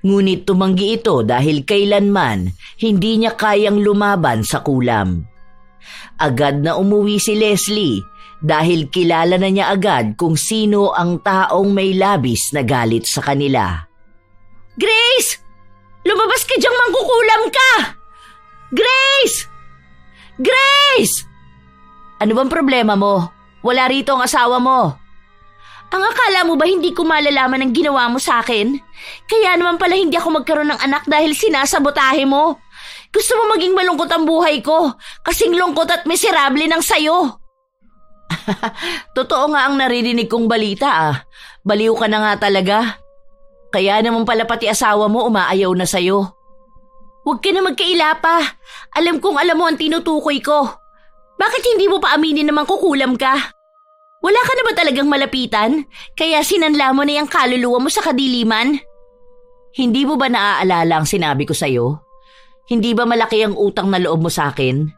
Ngunit tumanggi ito dahil kailanman hindi niya kayang lumaban sa kulam. Agad na umuwi si Leslie dahil kilala na niya agad kung sino ang taong may labis na galit sa kanila. Grace! Lumabas ka diyang mangkukulam ka! Grace! Grace! Ano bang problema mo? Wala rito ang asawa mo. Ang akala mo ba hindi ko malalaman ang ginawa mo sa akin? Kaya naman pala hindi ako magkaroon ng anak dahil sinasabotahe mo. Gusto mo maging malungkot ang buhay ko, kasing lungkot at miserable ng sayo. Totoo nga ang naririnig kong balita . Baliw ka na nga talaga. Kaya naman pala pati asawa mo umaayaw na sayo. Huwag ka na magkaila pa. Alam kong alam mo ang tinutukoy ko. Bakit hindi mo pa aminin naman kukulam ka? Wala ka na ba talagang malapitan? Kaya sinanla mo na yung kaluluwa mo sa kadiliman? Hindi mo ba naaalala ang sinabi ko sayo? Hindi ba malaki ang utang na loob mo sa akin?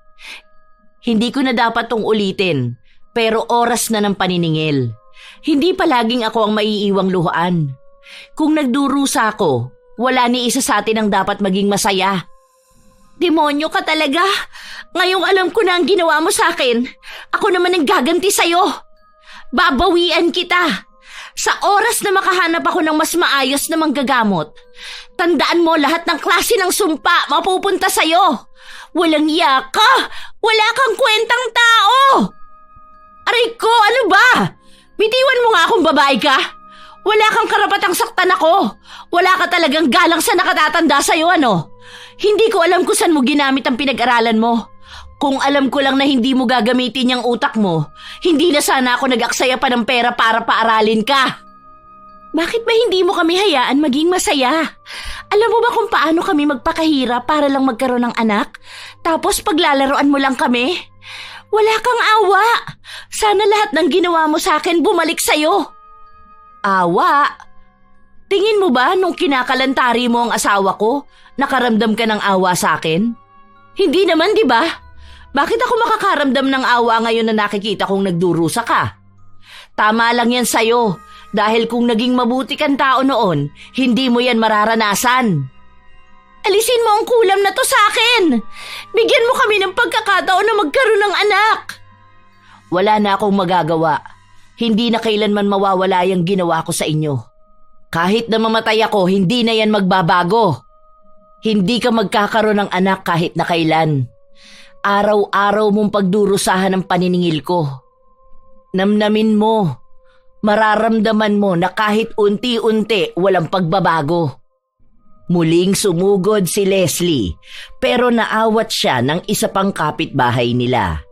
Hindi ko na dapat tong ulitin. Pero oras na ng paniningil. Hindi palaging ako ang maiiwang luhaan. Kung nagdurusa ako, wala ni isa sa atin ang dapat maging masaya. Demonyo ka talaga. Ngayong alam ko na ang ginawa mo sa akin, ako naman ang gaganti sa'yo. Babawian kita. Sa oras na makahanap ako ng mas maayos na manggagamot, tandaan mo lahat ng klase ng sumpa mapupunta sa'yo. Walang iya ka. Wala kang kwentang tao. Aray ko, ano ba? Bitiwan mo nga akong babae ka. Wala kang karapatang saktan ako. Wala ka talagang galang sa nakatatanda sa'yo, ano? Hindi ko alam kung saan mo ginamit ang pinag-aralan mo. Kung alam ko lang na hindi mo gagamitin yung utak mo, hindi na sana ako nag-aksaya pa ng pera para paaralin ka. Bakit ba hindi mo kami hayaan maging masaya? Alam mo ba kung paano kami magpakahirap para lang magkaroon ng anak? Tapos paglalaroan mo lang kami? Wala kang awa. Sana lahat ng ginawa mo sa akin bumalik sa'yo. Awa? Tingin mo ba nung kinakalantari mo ang asawa ko, nakaramdam ka ng awa sa akin? Hindi naman, di ba? Bakit ako makakaramdam ng awa ngayon na nakikita kong nagdurusa ka? Tama lang yan sa'yo, dahil kung naging mabuti kang tao noon, hindi mo yan mararanasan. Alisin mo ang kulam na to sa akin. Bigyan mo kami ng pagkakataon na magkaroon ng anak. Wala na akong magagawa. Hindi na kailanman mawawala yung ginawa ko sa inyo. Kahit na mamatay ako, hindi na yan magbabago. Hindi ka magkakaroon ng anak kahit na kailan. Araw-araw mong pagdurusahan ang paniningil ko. Namnamin mo. Mararamdaman mo na kahit unti-unti walang pagbabago. Muling sumugod si Leslie, pero naawat siya ng isa pang kapitbahay nila.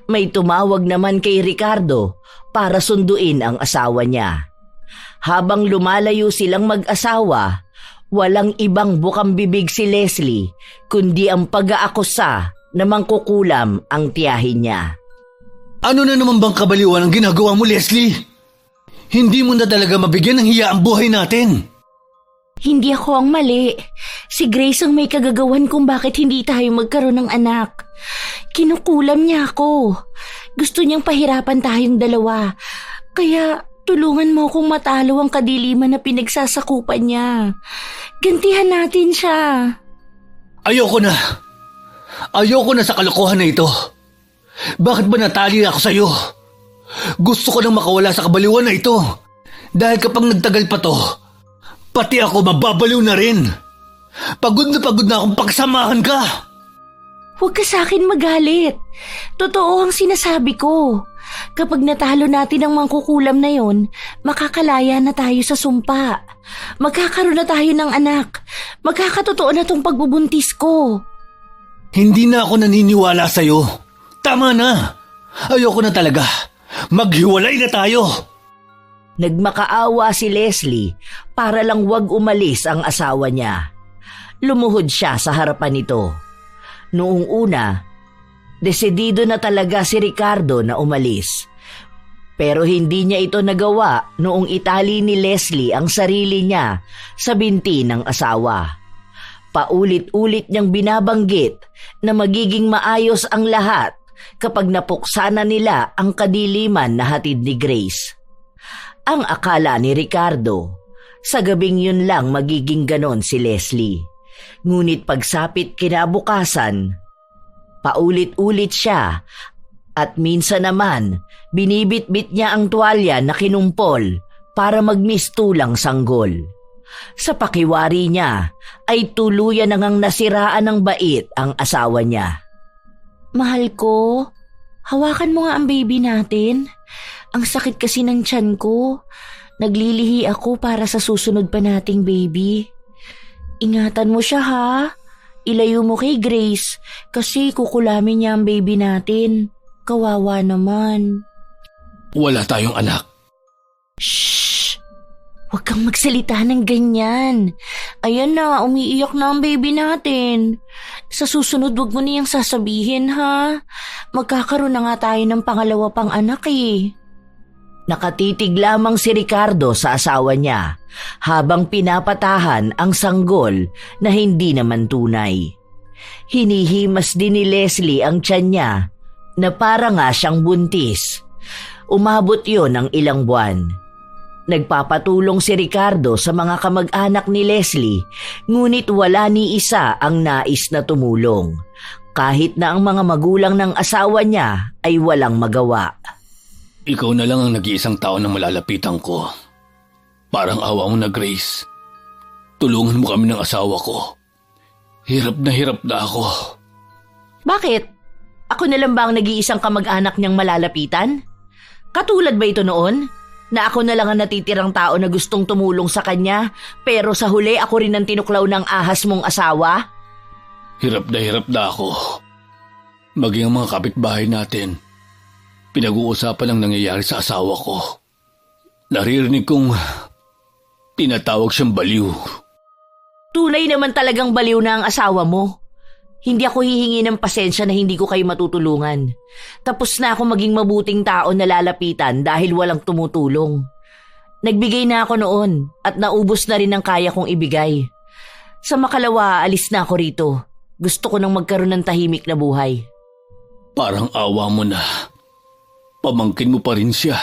May tumawag naman kay Ricardo para sunduin ang asawa niya. Habang lumalayo silang mag-asawa, walang ibang bukang bibig si Leslie kundi ang pag-aakusa na mangkukulam ang tiyahin niya. Ano na naman bang kabaliwan ang ginagawa mo, Leslie? Hindi mo na talaga mabigyan ng hiya ang buhay natin. Hindi ako ang mali. Si Grace ang may kagagawan kung bakit hindi tayo magkaroon ng anak. Kinukulam niya ako. Gusto niyang pahirapan tayong dalawa. Kaya Tulungan mo akong matalo ang kadiliman na pinagsasakupan niya. Gantihan natin siya. Ayoko na! Ayoko na sa kalokohan na ito! Bakit ba natali ako sa'yo? Gusto ko nang makawala sa kabaliwan na ito. Dahil kapag nagtagal pa to, pati ako mababaliw na rin. Pagod na akong pagsamahan ka. Huwag ka sa akin magalit. Totoo ang sinasabi ko. Kapag natalo natin ang mangkukulam na yon, makakalaya na tayo sa sumpa. Magkakaroon na tayo ng anak. Magkakatotoo na tong pagbubuntis ko. Hindi na ako naniniwala sa'yo. Tama na. Ayoko na talaga. Maghiwalay na tayo. Nagmakaawa si Leslie para lang wag umalis ang asawa niya. Lumuhod siya sa harapan nito. Noong una, desidido na talaga si Ricardo na umalis. Pero hindi niya ito nagawa noong itali ni Leslie ang sarili niya sa binti ng asawa. Paulit-ulit niyang binabanggit na magiging maayos ang lahat kapag napuksa na nila ang kadiliman na hatid ni Grace. Ang akala ni Ricardo, sa gabing yun lang magiging ganon si Leslie. Ngunit pagsapit kinabukasan, paulit-ulit siya at minsan naman binibitbit niya ang tuwalya na kinumpol para magmistulang sanggol. Sa pakiwari niya ay tuluyan nang nasiraan ng bait ang asawa niya. Mahal ko, hawakan mo nga ang baby natin. Ang sakit kasi ng tiyan ko. Naglilihi ako para sa susunod pa nating baby. Ingatan mo siya ha. Ilayo mo kay Grace kasi kukulamin niya ang baby natin. Kawawa naman. Wala tayong anak. Shh! Huwag kang magsalita ng ganyan. Ayan na, umiiyak na ang baby natin. Sa susunod wag mo niyang sasabihin ha. Magkakaroon na nga tayo ng pangalawa pang anak eh. Nakatitig lamang si Ricardo sa asawa niya habang pinapatahan ang sanggol na hindi naman tunay. Hinihimas din ni Leslie ang tiyan niya na para nga siyang buntis. Umabot yon ng ilang buwan. Nagpapatulong si Ricardo sa mga kamag-anak ni Leslie, ngunit wala ni isa ang nais na tumulong. Kahit na ang mga magulang ng asawa niya ay walang magawa. Ikaw na lang ang nag-iisang tao na malalapitan ko. Parang awa mo na, Grace. Tulungan mo kami ng asawa ko. Hirap na ako. Bakit? Ako na lang ba ang nag-iisang kamag-anak niyang malalapitan? Katulad ba ito noon? Na ako na lang ang natitirang tao na gustong tumulong sa kanya, pero sa huli ako rin ang tinuklaw ng ahas mong asawa? Hirap na ako. Maging ang mga kapitbahay natin. Pinag-uusapan ang nangyayari sa asawa ko. Naririnig kong tinatawag siyang baliw. Tunay naman talagang baliw na ang asawa mo. Hindi ako hihingi ng pasensya na hindi ko kayo matutulungan. Tapos na ako maging mabuting tao na lalapitan dahil walang tumutulong. Nagbigay na ako noon at naubos na rin ang kaya kong ibigay. Sa makalawa, alis na ako rito. Gusto ko nang magkaroon ng tahimik na buhay. Parang awa mo na. Pamangkin mo pa rin siya.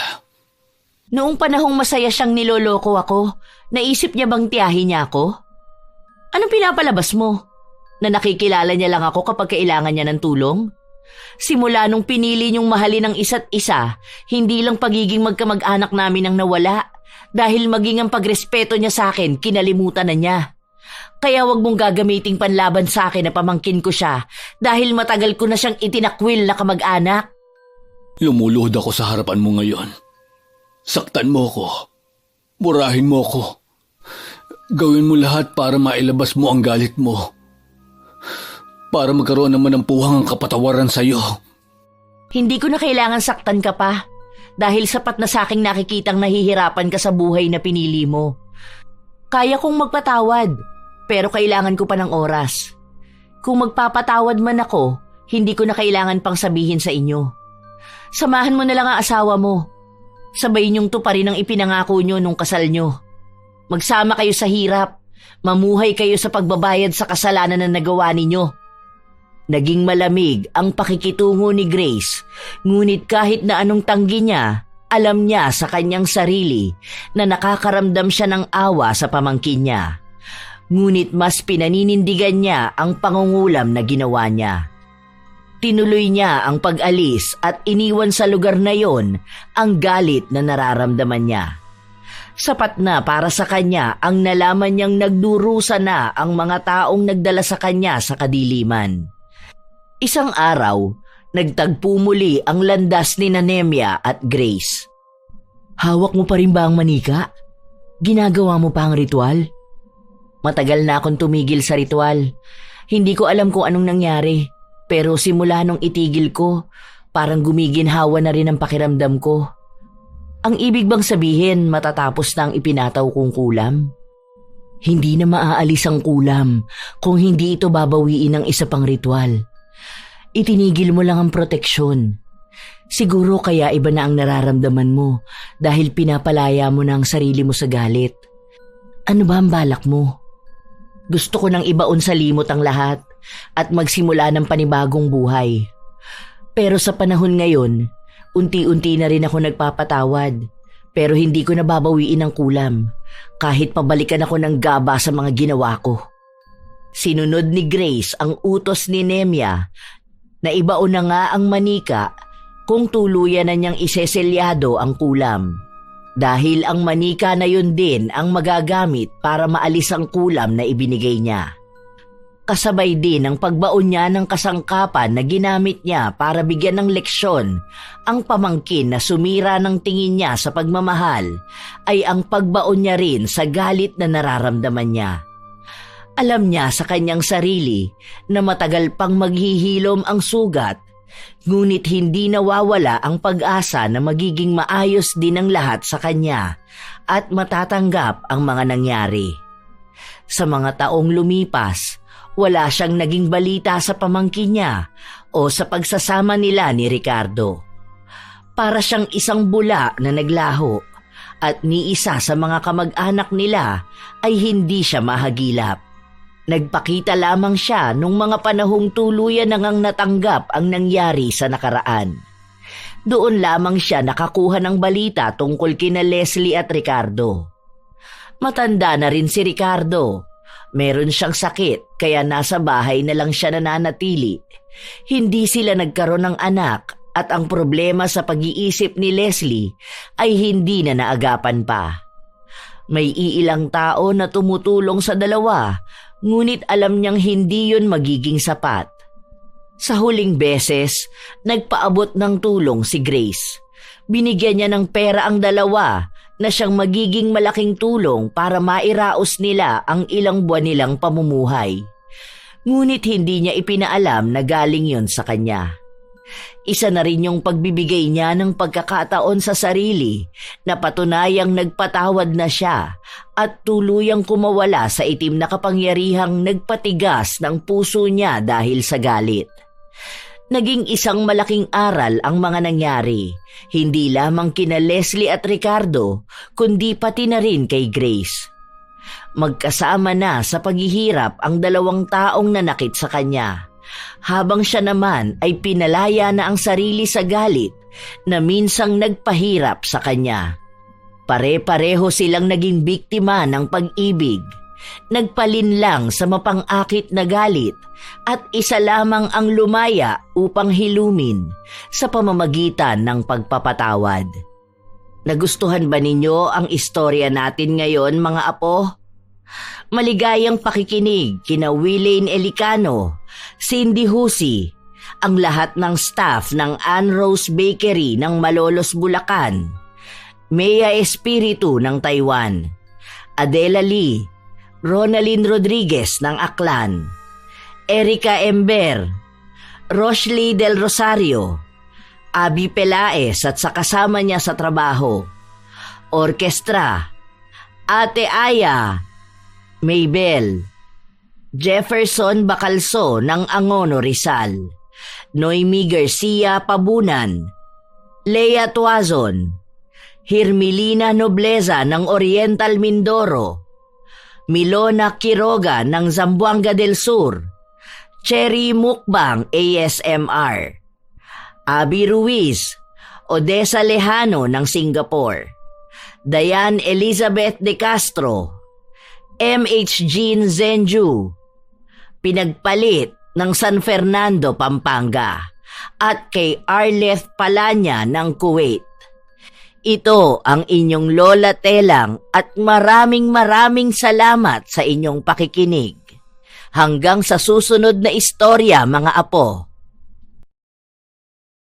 Noong panahong masaya siyang niloloko ako, naisip niya bang tiyahin niya ako? Anong pinapalabas mo? Na nakikilala niya lang ako kapag kailangan niya ng tulong? Simula nung pinili niyong mahalin ang isa't isa, hindi lang pagiging magkamag-anak namin ang nawala. Dahil maging ang pagrespeto niya sa akin, kinalimutan na niya. Kaya wag mong gagamiting panlaban sa akin na pamangkin ko siya dahil matagal ko na siyang itinakwil na kamag-anak. Lumuluhod ako sa harapan mo ngayon. Saktan mo ako. Murahin mo ako. Gawin mo lahat para mailabas mo ang galit mo. Para magkaroon naman ng puhang ang kapatawaran sa'yo. Hindi ko na kailangan saktan ka pa dahil sapat na sa aking nakikitang nahihirapan ka sa buhay na pinili mo. Kaya kong magpatawad pero kailangan ko pa ng oras. Kung magpapatawad man ako, hindi ko na kailangan pang sabihin sa inyo. Samahan mo na lang ang asawa mo. Sabay niyong tuparin ang ipinangako niyo nung kasal niyo. Magsama kayo sa hirap. Mamuhay kayo sa pagbabayad sa kasalanan na nagawa ninyo. Naging malamig ang pakikitungo ni Grace, ngunit kahit na anong tanggi niya Alam niya sa kanyang sarili na nakakaramdam siya ng awa sa pamangkin niya. Ngunit mas pinaninindigan niya ang pangungulam na ginawa niya. Tinuloy niya ang pag-alis at iniwan sa lugar na yon ang galit na nararamdaman niya. Sapat na para sa kanya ang nalaman niyang nagdurusa na ang mga taong nagdala sa kanya sa kadiliman. Isang araw, nagtagpo muli ang landas ni Nemya at Grace. Hawak mo pa rin ba ang manika? Ginagawa mo pa ang ritual? Matagal na akong tumigil sa ritual. Hindi ko alam kung anong nangyari. Pero simula nung itigil ko, parang gumiginhawa na rin ang pakiramdam ko. Ang ibig bang sabihin matatapos na ang ipinataw kong kulam? Hindi na maaalis ang kulam kung hindi ito babawiin ng isa pang ritual. Itinigil mo lang ang proteksyon. Siguro kaya iba na ang nararamdaman mo dahil pinapalaya mo na ang sarili mo sa galit. Ano ba ang balak mo? Gusto ko nang ibaon sa limot ang lahat at magsimula ng panibagong buhay. Pero sa panahon ngayon, unti-unti na rin ako nagpapatawad. Pero hindi ko nababawiin ang kulam kahit pabalikan ako ng gaba sa mga ginawa ko. Sinunod ni Grace ang utos ni Nemya na ibaon na nga ang manika kung tuluyan na niyang iseselyado ang kulam. Dahil ang manika na yun din ang magagamit para maalis ang kulam na ibinigay niya. Kasabay din ang pagbaon niya ng kasangkapan na ginamit niya para bigyan ng leksyon ang pamangkin na sumira ng tingin niya sa pagmamahal ay ang pagbaon niya rin sa galit na nararamdaman niya. Alam niya sa kanyang sarili na matagal pang maghihilom ang sugat, ngunit hindi nawawala ang pag-asa na magiging maayos din ang lahat sa kanya at matatanggap ang mga nangyari. Sa mga taong lumipas, wala siyang naging balita sa pamangkin niya o sa pagsasama nila ni Ricardo. Para siyang isang bula na naglaho at ni isa sa mga kamag-anak nila ay hindi siya mahagilap. Nagpakita lamang siya nung mga panahong tuluyan na ngang natanggap ang nangyari sa nakaraan. Doon lamang siya nakakuha ng balita tungkol kina Leslie at Ricardo. Matanda na rin si Ricardo. Meron siyang sakit kaya nasa bahay na lang siya nananatili. Hindi sila nagkaroon ng anak at ang problema sa pag-iisip ni Leslie ay hindi na naagapan pa. May iilang tao na tumutulong sa dalawa, ngunit alam niyang hindi yun magiging sapat. Sa huling beses, nagpaabot ng tulong si Grace. Binigyan niya ng pera ang dalawa na siyang magiging malaking tulong para mairaos nila ang ilang buwan nilang pamumuhay. Ngunit hindi niya ipinaalam na galing yon sa kanya. Isa na rin yung pagbibigay niya ng pagkakataon sa sarili na patunayang nagpatawad na siya at tuluyang kumawala sa itim na kapangyarihang nagpatigas ng puso niya dahil sa galit. Naging isang malaking aral ang mga nangyari, hindi lamang kina Leslie at Ricardo, kundi pati na rin kay Grace. Magkasama na sa paghihirap ang dalawang taong nanakit sa kanya, habang siya naman ay pinalaya na ang sarili sa galit na minsang nagpahirap sa kanya. Pare-pareho silang naging biktima ng pag-ibig, nagpalinlang sa mapang-akit na galit at isa lamang ang lumaya upang hilumin sa pamamagitan ng pagpapatawad. Nagustuhan ba ninyo ang istorya natin ngayon, mga apo? Maligayang pakikinig kina Willain Elicano, Cindy Husi, ang lahat ng staff ng Ann Rose Bakery ng Malolos, Bulacan, Mea Espiritu ng Taiwan, Adela Lee, Ronalyn Rodriguez ng Aklan, Erica Ember, Roshly Del Rosario, Abby Pelaez at sa kasama niya sa trabaho, Orkestra, Ate Aya, Maybel, Jefferson Bacalso ng Angono, Rizal, Noemi Garcia Pabunan, Lea Tuazon, Hirmilina Nobleza ng Oriental Mindoro, Milona Quiroga ng Zamboanga del Sur, Cherry Mukbang ASMR, Abby Ruiz, Odessa Lejano ng Singapore, Diane Elizabeth de Castro, M.H. Jean Zenju, pinagpalit ng San Fernando, Pampanga, at kay Arleth Palanya ng Kuwait. Ito ang inyong Lola Telang at maraming salamat sa inyong pakikinig. Hanggang sa susunod na istorya, mga apo.